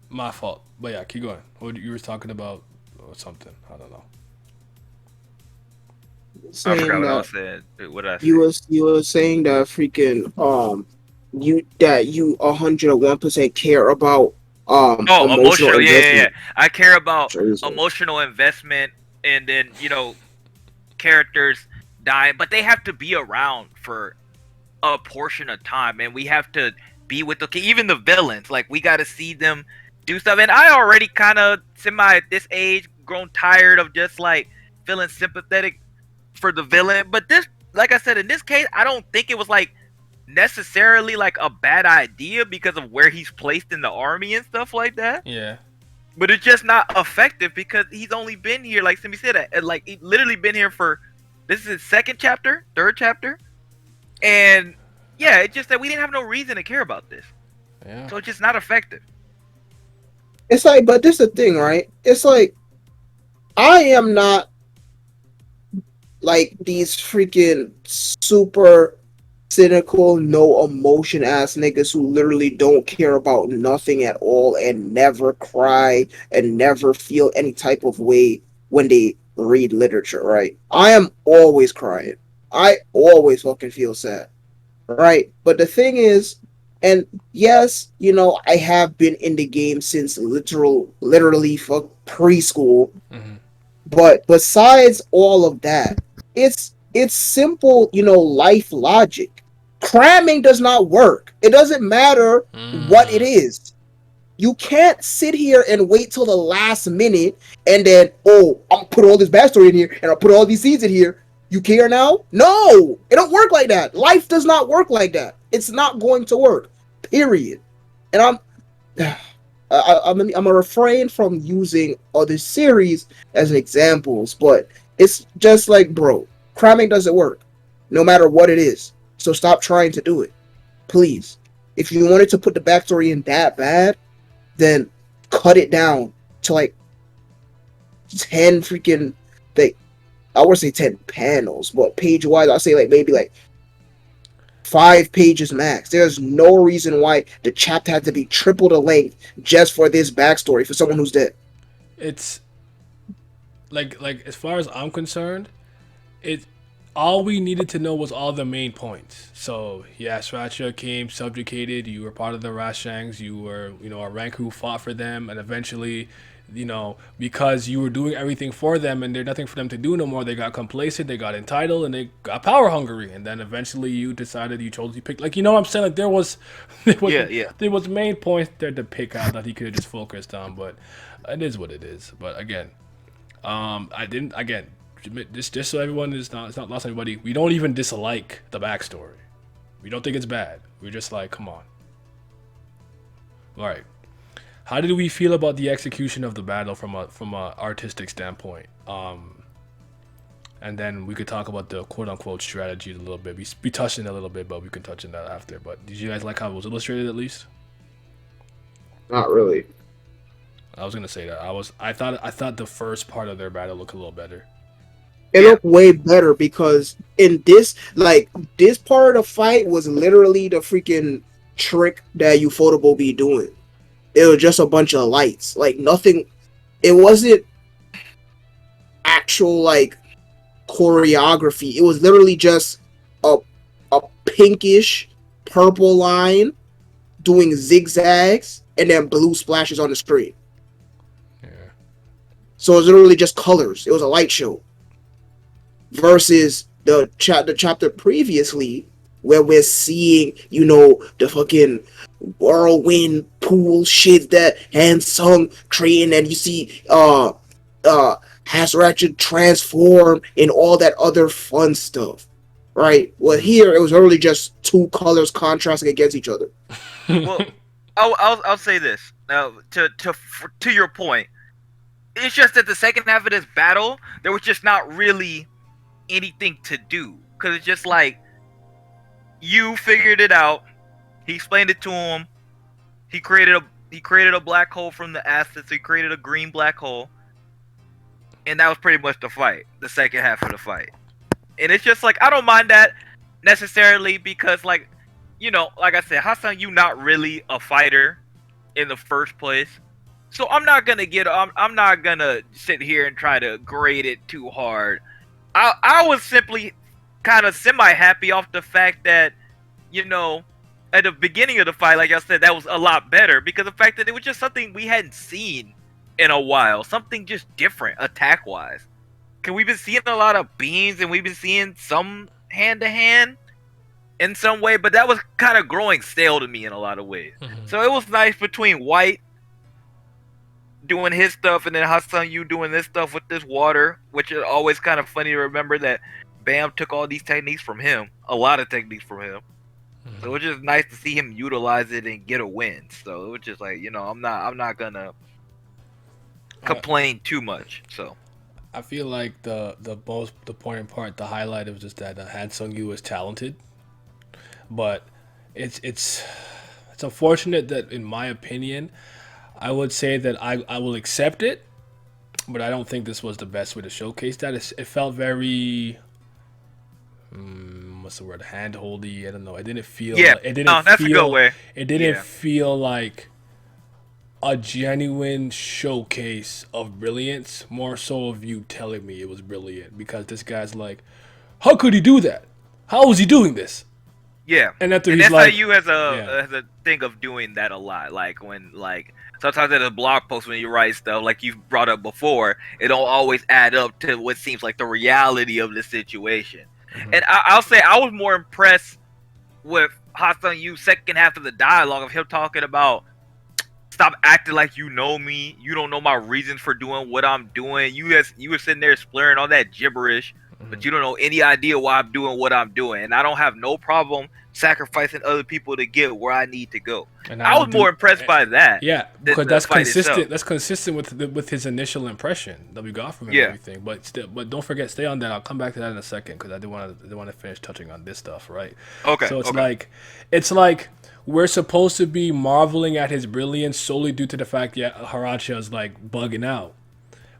My fault. But yeah, keep going. What you were talking about or something? I don't know. I forgot what I was saying. What did I say? You were saying that freaking you 101% care about emotional investment. Yeah. I care about emotional investment, and then characters die, but they have to be around for a portion of time, and we have to be with even the villains. Like we got to see them do stuff, and I already kind of at this age grown tired of just like feeling sympathetic for the villain. But this, like I said, in this case, I don't think it was like necessarily like a bad idea because of where he's placed in the army and stuff like that. Yeah. But it's just not effective because he's only been here, like Simmy said, like he literally been here for, this is his third chapter. And yeah, it's just that we didn't have no reason to care about this. Yeah. So it's just not effective. It's like, but this is the thing, right? It's like, I am not like these freaking super cynical, no emotion ass niggas who literally don't care about nothing at all and never cry and never feel any type of way when they read literature, right? I am always crying. I always fucking feel sad, right? But the thing is, and yes, I have been in the game since literally for preschool. Mm-hmm. But besides all of that, it's simple, life logic. Cramming does not work. It doesn't matter what it is. You can't sit here and wait till the last minute and then, I'll put all this backstory in here and I'll put all these scenes in here. You care now? No, it don't work like that. Life does not work like that. It's not going to work. Period. And I'm gonna refrain from using other series as examples, but it's just like, bro, cramming doesn't work, no matter what it is. So stop trying to do it, please. If you wanted to put the backstory in that bad, then cut it down to like 10 freaking I would say 10 panels, but page wise, I'll say like maybe like 5 pages max. There's no reason why the chapter had to be triple the length just for this backstory for someone who's dead. It's like as far as I'm concerned, it all we needed to know was all the main points. So yes, Haratcha came subjugated. You were part of the Rashangs. You were, a rank who fought for them, and eventually, because you were doing everything for them, and there's nothing for them to do no more. They got complacent. They got entitled, and they got power hungry. And then eventually, you decided you picked. Like, what I'm saying? Like there was main points there to pick out that he could have just focused on. But it is what it is. But again, I didn't again. Just so everyone is not, it's not lost on anybody. We don't even dislike the backstory. We don't think it's bad. We're just like, come on. All right. How did we feel about the execution of the battle from a artistic standpoint? And then we could talk about the quote unquote strategy a little bit. We touched on it a little bit, but we can touch on that after. But did you guys like how it was illustrated at least? Not really. I was gonna say that. I thought the first part of their battle looked a little better. It looked way better because in this part of the fight was literally the freaking trick that Ufotable be doing. It was just a bunch of lights, like nothing. It wasn't actual choreography. It was literally just a pinkish purple line doing zigzags and then blue splashes on the screen. Yeah. So it was literally just colors. It was a light show. Versus the chapter previously, where we're seeing, the fucking whirlwind pool shit that Hansung creating, and you see Haratcha transform and all that other fun stuff. Right? Well, here it was literally just two colors contrasting against each other. Well, I'll say this now to your point. It's just that the second half of this battle, there was just not really anything to do, because it's just like you figured it out. He explained it to him. He created a black hole from the acid, so he created a green black hole, and that was pretty much the fight. The second half of the fight, and it's just like I don't mind that necessarily because like I said, Hansung, you not really a fighter in the first place, so I'm not gonna sit here and try to grade it too hard. I was simply kind of semi-happy off the fact that, at the beginning of the fight, like I said, that was a lot better because the fact that it was just something we hadn't seen in a while. Something just different, attack-wise. Because we've been seeing a lot of beams and we've been seeing some hand-to-hand in some way, but that was kind of growing stale to me in a lot of ways. Mm-hmm. So it was nice between White doing his stuff and then Hansung, you doing this stuff with this water, which is always kind of funny to remember that Bam took all these techniques from him, a lot of techniques from him. Mm-hmm. So it was just nice to see him utilize it and get a win. So it was just like, I'm not gonna complain too much. So I feel like the important part, the highlight was just that Hansung Yu is talented, but it's unfortunate that, in my opinion, I would say that I will accept it, but I don't think this was the best way to showcase that. It felt very, what's the word, hand-holdy. I don't know. It didn't feel. Yeah, it didn't that's feel, a good way. It didn't feel like a genuine showcase of brilliance. More so of you telling me it was brilliant, because this guy's like, how could he do that? How was he doing this? Yeah, and that's like, how you has a thing of doing that a lot. Like when sometimes at a blog post when you write stuff like you brought up before, it don't always add up to what seems like the reality of the situation. Mm-hmm. And I'll say I was more impressed with Hansung Yu's second half of the dialogue of him talking about, stop acting like you know me. You don't know my reasons for doing what I'm doing. You were sitting there slurring all that gibberish, but you don't know any idea why I'm doing what I'm doing. And I don't have no problem sacrificing other people to get where I need to go. And I was more impressed by that. Yeah, because that's consistent. Itself. That's consistent with his initial impression that we got from him and everything. But don't forget, stay on that. I'll come back to that in a second because I do want to finish touching on this stuff, right? Okay. So it's like we're supposed to be marveling at his brilliance solely due to the fact that Haratcha is like bugging out,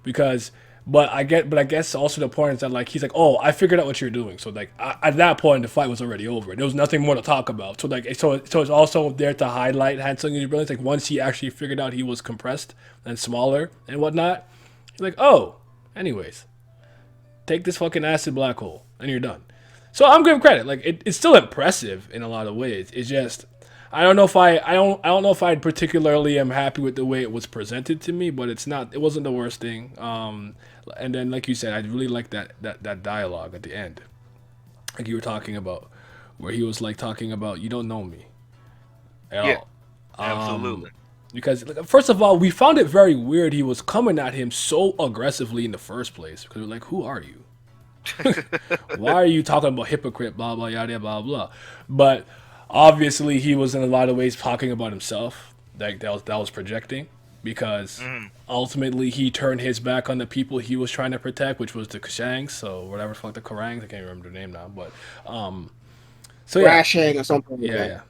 because But I guess also the point is that like he's like, oh, I figured out what you're doing. So like at that point, the fight was already over. There was nothing more to talk about. So like so it's also there to highlight Hansung's brilliance. Like once he actually figured out he was compressed and smaller and whatnot, he's like, oh, anyways, take this fucking acid black hole and you're done. So I'm giving credit. Like it's still impressive in a lot of ways. It's just I don't know if I don't know if I particularly am happy with the way it was presented to me, but it wasn't the worst thing. And then like you said, I really like that dialogue at the end, like you were talking about, where he was like talking about you don't know me at Yeah, all. absolutely. Because like, first of all, we found it very weird he was coming at him so aggressively in the first place because we're like, who are you? Why are you talking about hypocrite? Blah blah yada blah blah. But obviously, he was in a lot of ways talking about himself. That was projecting because ultimately he turned his back on the people he was trying to protect, which was the Kshangs. So whatever the fuck the Karangs, I can't remember their name now. But so yeah, Rashing or something like yeah, that. yeah.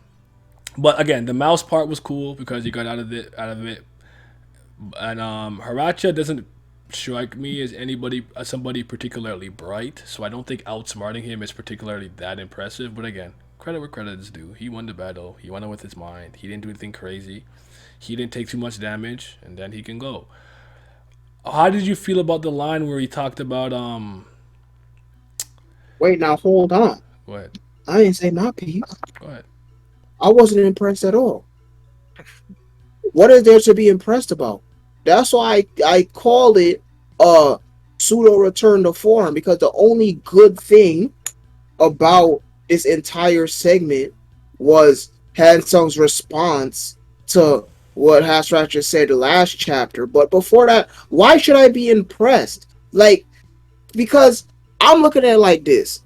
But again, the mouse part was cool because he got out of it. And Haratcha doesn't strike me as somebody particularly bright, so I don't think outsmarting him is particularly that impressive. But again, credit where credit is due. He won the battle. He won it with his mind. He didn't do anything crazy. He didn't take too much damage, and then he can go. How did you feel about the line where he talked about Wait, now hold on. Go ahead. I didn't say my piece. Go ahead. I wasn't impressed at all. What is there to be impressed about? That's why I call it a pseudo return to form, because the only good thing about this entire segment was Hansung's response to what Haratcha said last chapter. But before that, why should I be impressed? Like, because I'm looking at it like this.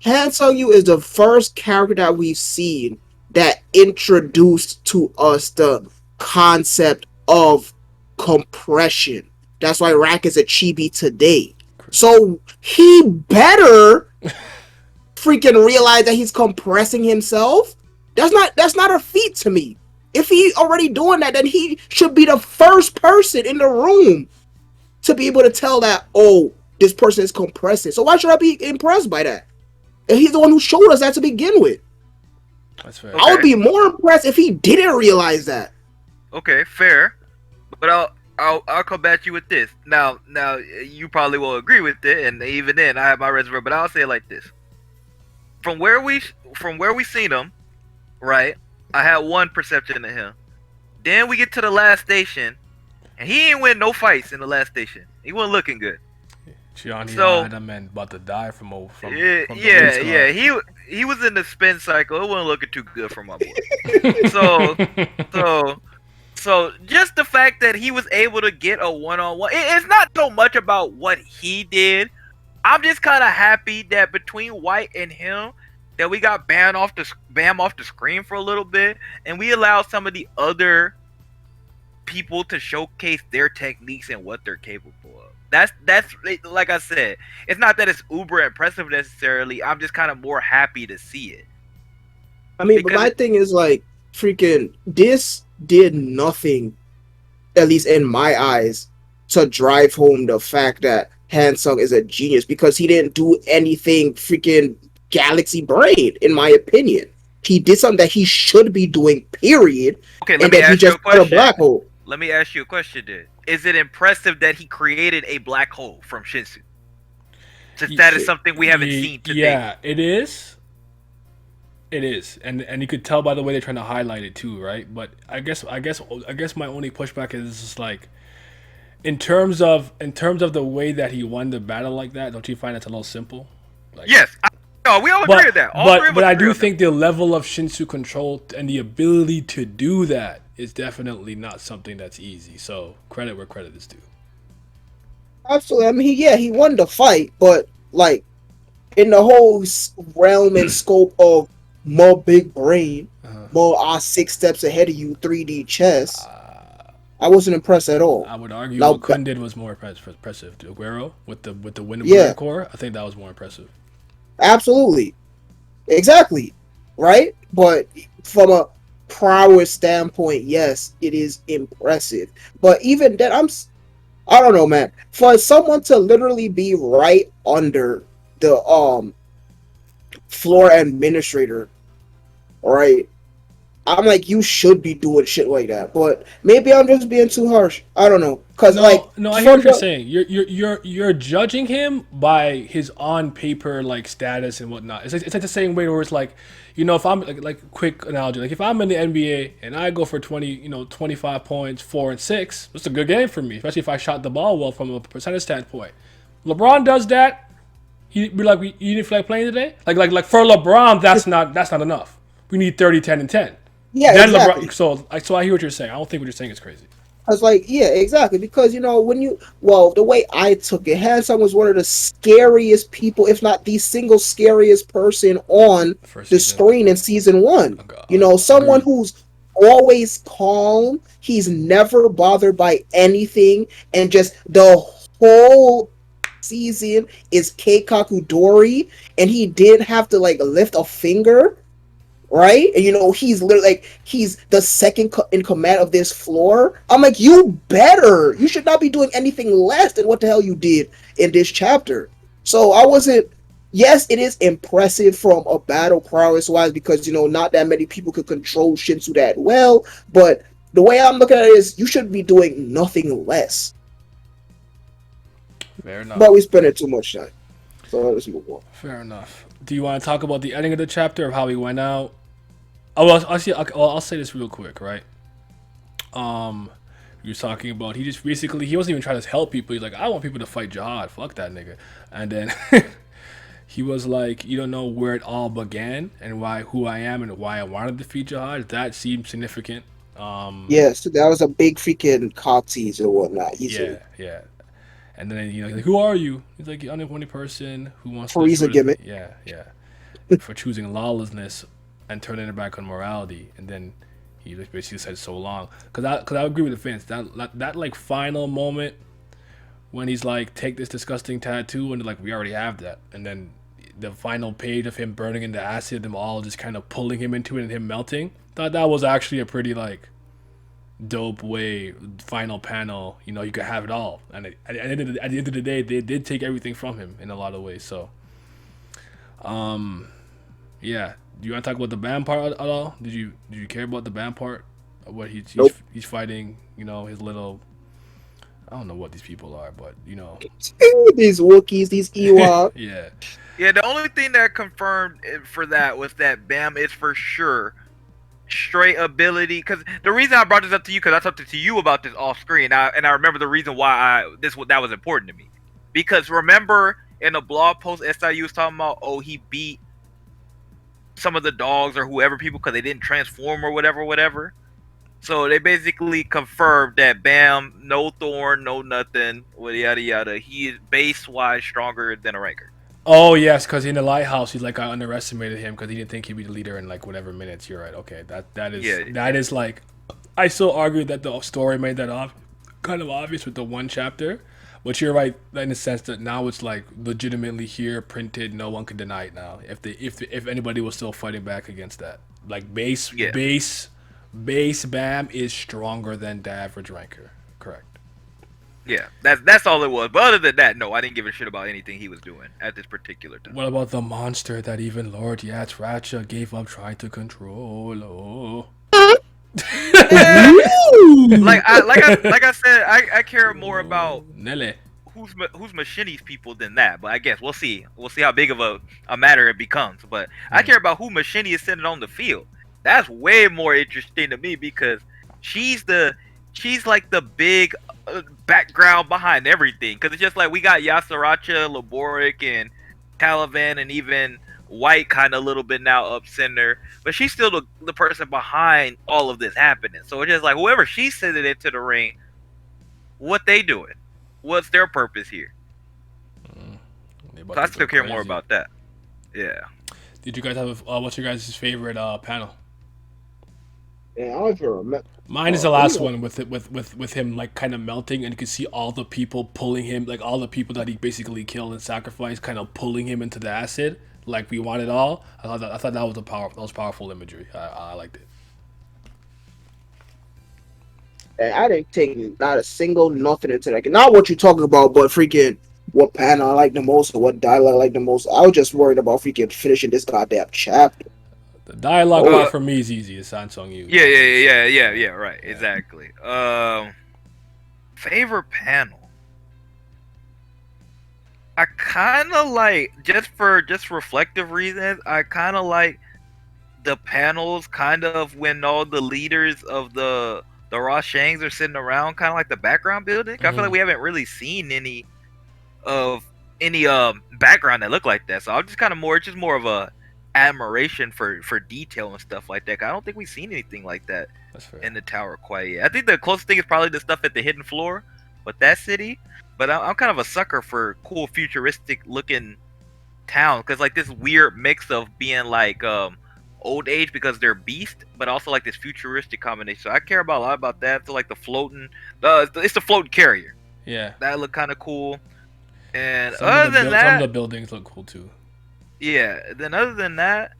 Hansung Yu is the first character that we've seen that introduced to us the concept of compression. That's why Rack is a chibi today. So he better freaking realize that he's compressing himself. That's not a feat to me. If he's already doing that, then he should be the first person in the room to be able to tell that, oh, this person is compressing. So why should I be impressed by that? And he's the one who showed us that to begin with. That's fair. Okay. I would be more impressed if he didn't realize that. Okay, fair. But I'll come back to you with this. Now you probably will agree with it, and even then I have my reservation. But I'll say it like this: from where we seen him, right? I had one perception of him. Then we get to the last station, and he ain't win no fights in the last station. He wasn't looking good. Johnny So- had him and about to die from Yeah, the yeah, lead yeah. squad. He was in the spin cycle. It wasn't looking too good for my boy. So just the fact that he was able to get a one-on-one, it's not so much about what he did. I'm just kind of happy that between White and him, that we got Bam off the screen for a little bit, and we allowed some of the other people to showcase their techniques and what they're capable of. That's like I said, it's not that it's uber impressive necessarily. I'm just kind of more happy to see it. I mean, but my thing is like, freaking, this did nothing, at least in my eyes, to drive home the fact that Hansung is a genius, because he didn't do anything freaking galaxy brain, in my opinion. He did something that he should be doing, period. Okay, And let me then he ask you a just put a question. black hole. Let me ask you a question then. Is it impressive that he created a black hole from Shinsu? Since that is something we haven't seen today. Yeah, it is. It is, and you could tell by the way they're trying to highlight it too, right? But I guess my only pushback is just like, in terms of the way that he won the battle like that, don't you find it's a little simple? Like, Yes. No, we all agree with that. All three of but us I agree do on think the level of Shinsu control and the ability to do that is definitely not something that's easy. So credit where credit is due. Absolutely. I mean, he won the fight, but like, in the whole realm and scope of more big brain, more 6 steps ahead of you, 3D chess, I wasn't impressed at all. I would argue Now, what Kun did was more impressive. Aguero with the wind Yeah. core, I think that was more impressive. Absolutely. Exactly. Right? But from a prowess standpoint, yes, it is impressive. But even then, I don't know, man. For someone to literally be right under the floor administrator, right? I'm like, you should be doing shit like that. But maybe I'm just being too harsh. I don't know, cause like No, no, I hear from what you're the saying. You're judging him by his on paper like status and whatnot. It's like the same way where it's like, if I'm like quick analogy, like if I'm in the NBA and I go for 25 points, 4 and 6, that's a good game for me, especially if I shot the ball well from a percentage standpoint. LeBron does that. He'd be like, "You didn't feel like playing today?" Like for LeBron, that's not enough. We need 30, 10, and 10. yeah, Then LeBron. exactly. So I hear what you're saying. I don't think what you're saying is crazy. I was like, yeah, exactly. Because when the way I took it, Hansung was one of the scariest people, if not the single scariest person on First the season, screen in season one. Someone agreed. who's always calm. He's never bothered by anything, and just the whole season is Keikaku Dori, and he didn't have to like lift a finger, right? And he's literally like he's the second in command of this floor. I'm like, you should not be doing anything less than what the hell you did in this chapter. So I wasn't. Yes, it is impressive from a battle prowess wise because not that many people could control Shinsu that well. But the way I'm looking at it is, you should be doing nothing less. Fair But enough. we spent too much time, so let's move on. Fair enough. Do you want to talk about the ending of the chapter of how he went out? Oh, well, I'll say this real quick, right? Um, you were talking about he just basically he wasn't even trying to help people. He's like, I want people to fight jihad. Fuck that nigga. And then he was like, you don't know where it all began and who I am and why I wanted to defeat jihad. That seemed significant. Yes, that was a big freaking cock tease and whatnot. Easily, Yeah. And then like, who are you? He's like, I'm the only person who wants to Frieza shoot as me. gimmick. Yeah. For choosing lawlessness and turning it back on morality. And then he just basically said so long. Cause I agree with the fans. That like final moment when he's like, take this disgusting tattoo, and like we already have that. And then the final page of him burning into acid, them all just kind of pulling him into it and him melting. Thought that was actually a pretty like dope way final panel. You could have it all, and at the end of the day, they did take everything from him in a lot of ways. So yeah, do you want to talk about the band part at all? Did you care about the band part? What Nope. he's fighting, his little, I don't know what these people are, but These Wookiees, these Ewoks. yeah. Yeah, the only thing that confirmed for that was that Bam is for sure straight ability. Because the reason I brought this up to you, because I talked to you about this off screen, and I remember the reason why that was important to me. Because remember in the blog post, SIU was talking about, oh, he beat some of the dogs or whoever people because they didn't transform or whatever. So they basically confirmed that Bam, no Thorn, no nothing, yada yada. He is base wise stronger than a ranker. Oh yes, because in the lighthouse, he's like, I underestimated him because he didn't think he'd be the leader in like whatever minutes. You're right. Okay, that is Yeah, that is like, I still argue that the story made that off kind of obvious with the one chapter, but you're right in the sense that now it's like legitimately here printed. No one can deny it now. If anybody was still fighting back against that, like yeah. base Bam is stronger than the average ranker. Correct. Yeah, that's all it was. But other than that, no, I didn't give a shit about anything he was doing at this particular time. What about the monster that even Lord Haratcha gave up trying to control? Oh. Like I said, I care more about Nelly. who's Machini's people than that. But I guess we'll see. We'll see how big of a matter it becomes. But I care about who Machini is sending on the field. That's way more interesting to me because she's like the big background behind everything. Because it's just like we got Yasaracha, Laboric, and Caliban, and even White kind of a little bit now up center. But she's still the person behind all of this happening. So it's just like whoever she's sending into the ring, what they doing? What's their purpose here? So I still care more about that. Yeah. Did you guys have what's your guys' favorite panel? Yeah, I don't even remember. Mine is the last one with him like kind of melting, and you can see all the people pulling him, like all the people that he basically killed and sacrificed, kind of pulling him into the acid. Like we want it all. I thought that was powerful imagery. I liked it. And I didn't take not a single nothing into that. Not what you talking about, but freaking what panel I like the most or what dialogue I like the most. I was just worried about freaking finishing this goddamn chapter. The dialogue Oh, part for me is easy. It's Hansung Yu. Yeah, That's yeah, what it's yeah, saying, yeah, so, yeah. Right, yeah. exactly. Favorite panel. I kind of like just reflective reasons. I kind of like the panels, kind of when all the leaders of the Shangs are sitting around, kind of like the background building. I feel like we haven't really seen of any background that look like that. So I'm just kind of more, it's just more of a admiration for detail and stuff like that. I don't think we've seen anything like that That's fair. in the tower quite yet. I think the closest thing is probably the stuff at the hidden floor with that city. But I'm kind of a sucker for cool futuristic looking town because like this weird mix of being like old age because they're beast, but also like this futuristic combination. So I care about a lot about that. So like the floating, it's the floating carrier Yeah. that look kind of cool. And Some of the buildings look cool too. yeah. Then other than that,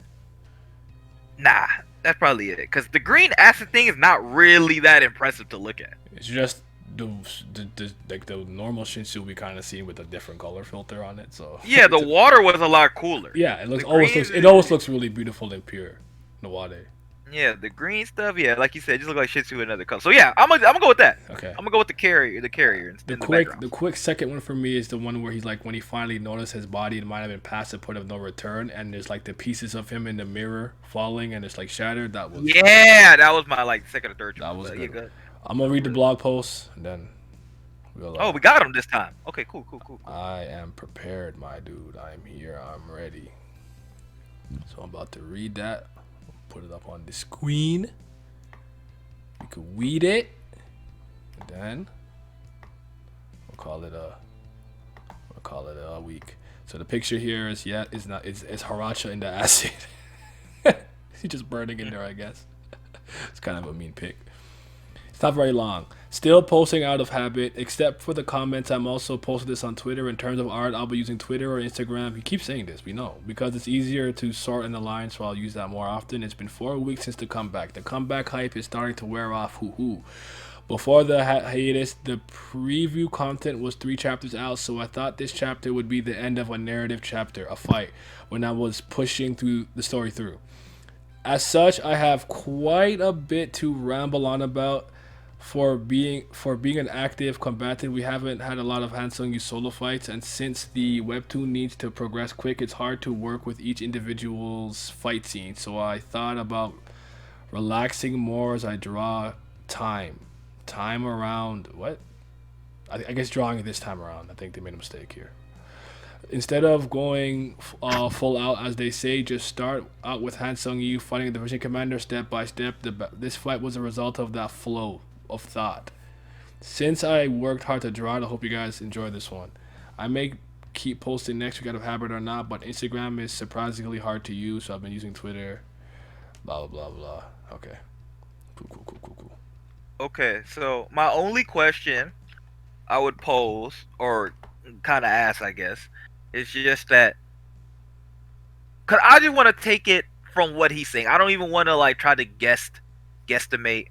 nah, that's probably it. Because the green acid thing is not really that impressive to look at. It's just the like the normal Shinsu we kind of see with a different color filter on it. So Yeah, the water was a lot cooler. yeah, The it always looks really beautiful and pure. The water. Yeah, the green stuff. Yeah, like you said, just look like shit to another color. So yeah, I'm gonna go with that. Okay. I'm gonna go with the carrier. The quick second one for me is the one where he's like when he finally noticed his body, it might have been past the point of no return, and there's like the pieces of him in the mirror falling, and it's like shattered. That was that was my like second or third. That was good. good. Yeah, good. I'm gonna read the blog post and then we'll. Oh, we got him this time. Okay, cool. I am prepared, my dude. I'm here. I'm ready. So I'm about to read that. Put it up on the screen. You can read it. And then we'll call it a week. So the picture here is it's Haratcha in the acid. He's just burning in there, I guess. It's kind of a mean pic. It's not very long. Still posting out of habit, except for the comments. I'm also posting this on Twitter. In terms of art, I'll be using Twitter or Instagram. You keep saying this, we know. Because it's easier to sort in the line, so I'll use that more often. It's been 4 weeks since the comeback. The comeback hype is starting to wear off. Hoo-hoo. Before the hiatus, the preview content was 3 chapters out, so I thought this chapter would be the end of a narrative chapter, a fight, when I was pushing through the story through. As such, I have quite a bit to ramble on about. For being an active combatant, we haven't had a lot of Hansung Yu solo fights, and since the webtoon needs to progress quick, it's hard to work with each individual's fight scene. So I thought about relaxing more as I draw time around what? I guess drawing it this time around. I think they made a mistake here. Instead of going full out, as they say, just start out with Hansung Yu fighting the division commander step by step. This fight was a result of that flow of thought. Since I worked hard to draw it, I hope you guys enjoy this one. I may keep posting next week out of habit or not, but Instagram is surprisingly hard to use, so I've been using Twitter. Blah blah blah blah. Okay. Cool. Okay, so my only question I would pose, or kind of ask, I guess, is just that, cause I just want to take it from what he's saying. I don't even want to like try to guesstimate.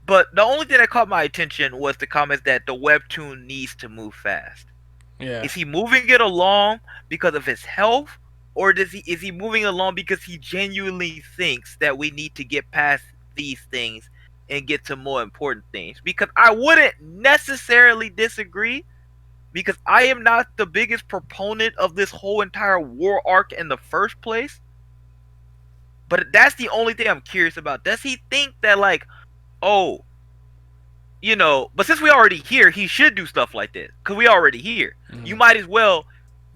But the only thing that caught my attention was the comments that the webtoon needs to move fast. Yeah. Is he moving it along because of his health, or is he moving along because he genuinely thinks that we need to get past these things and get to more important things? Because I wouldn't necessarily disagree, because I am not the biggest proponent of this whole entire war arc in the first place. But that's the only thing I'm curious about. Does he think that like, oh, but since we already here, he should do stuff like this because we already here. Mm-hmm. You might as well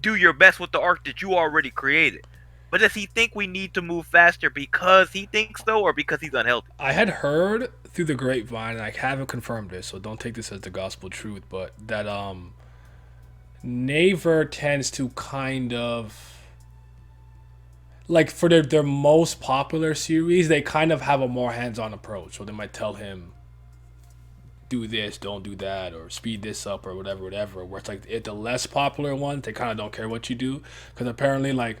do your best with the arc that you already created. But does he think we need to move faster because he thinks so, or because he's unhealthy? I had heard through the grapevine, and I haven't confirmed this, so don't take this as the gospel truth, but that Naver tends to kind of, like, for their most popular series, they kind of have a more hands-on approach. So they might tell him, do this, don't do that, or speed this up, or whatever. Where it's like the less popular ones, they kind of don't care what you do, because apparently, like,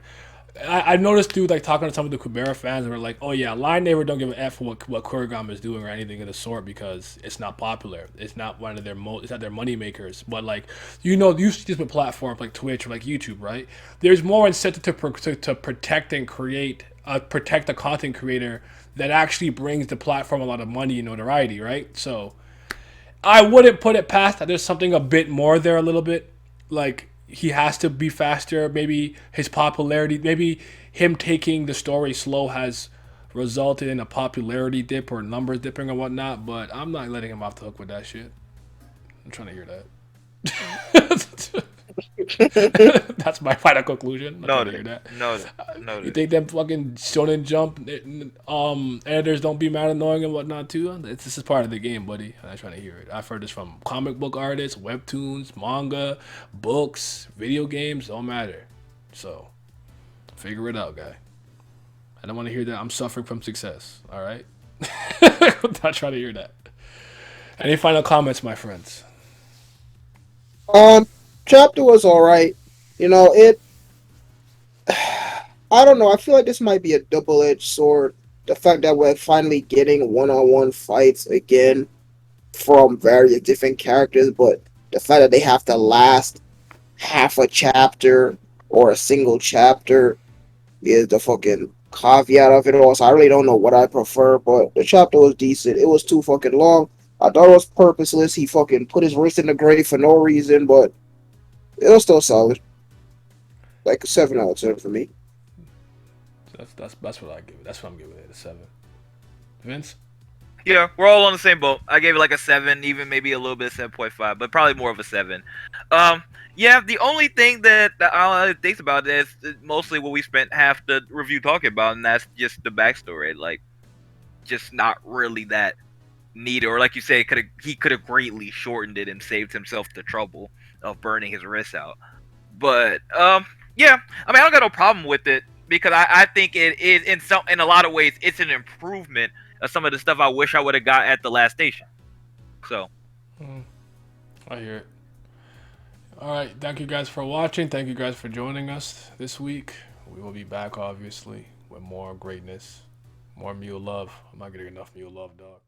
I noticed too, like talking to some of the Kubera fans, they were like, "Oh yeah, Line Neighbor don't give a f for what Kurigama is doing or anything of the sort because it's not popular. It's not one of their it's not their money makers. But like, you see this with platforms like Twitch or like YouTube, right? There's more incentive to protect and create, protect the content creator that actually brings the platform a lot of money and notoriety, right? So I wouldn't put it past that there's something a bit more there, a little bit. Like, he has to be faster. Maybe his popularity, maybe him taking the story slow has resulted in a popularity dip or numbers dipping or whatnot, but I'm not letting him off the hook with that shit. I'm trying to hear that. That's my final conclusion. I'm trying to hear Noted. that. Noted. You Noted. think them fucking Shonen Jump editors don't be mad annoying and whatnot too? This is part of the game, buddy. I'm not trying to hear it. I've heard this from comic book artists, webtoons, manga, books, video games. Don't matter. So figure it out, guy. I don't want to hear that I'm suffering from success. All right. I'm not trying to hear that. Any final comments, my friends? Um, chapter was all right. You know, it. I don't know. I feel like this might be a double-edged sword. The fact that we're finally getting one-on-one fights again from various different characters, but the fact that they have to last half a chapter or a single chapter is the fucking caveat of it all. So I really don't know what I prefer, but the chapter was decent. It was too fucking long. I thought it was purposeless. He fucking put his wrist in the grave for no reason, but it was still solid. Like a 7 out of 10 for me. That's what I give it. That's what I'm giving it, a 7. Vince. Yeah, we're all on the same boat. I gave it like a 7, even maybe a little bit of 7.5, but probably more of a 7. Yeah, the only thing that I think about is mostly what we spent half the review talking about, and that's just the backstory. Like, just not really that needed, or like you say, he could have greatly shortened it and saved himself the trouble of burning his wrists out. But yeah, I mean, I don't got no problem with it because I think it is in a lot of ways it's an improvement of some of the stuff I wish I would have got at the last station. So I hear it. All right, thank you guys for watching. Thank you guys for joining us this week. We will be back, obviously, with more greatness, more Mew love. I'm not getting enough Mew love, dog.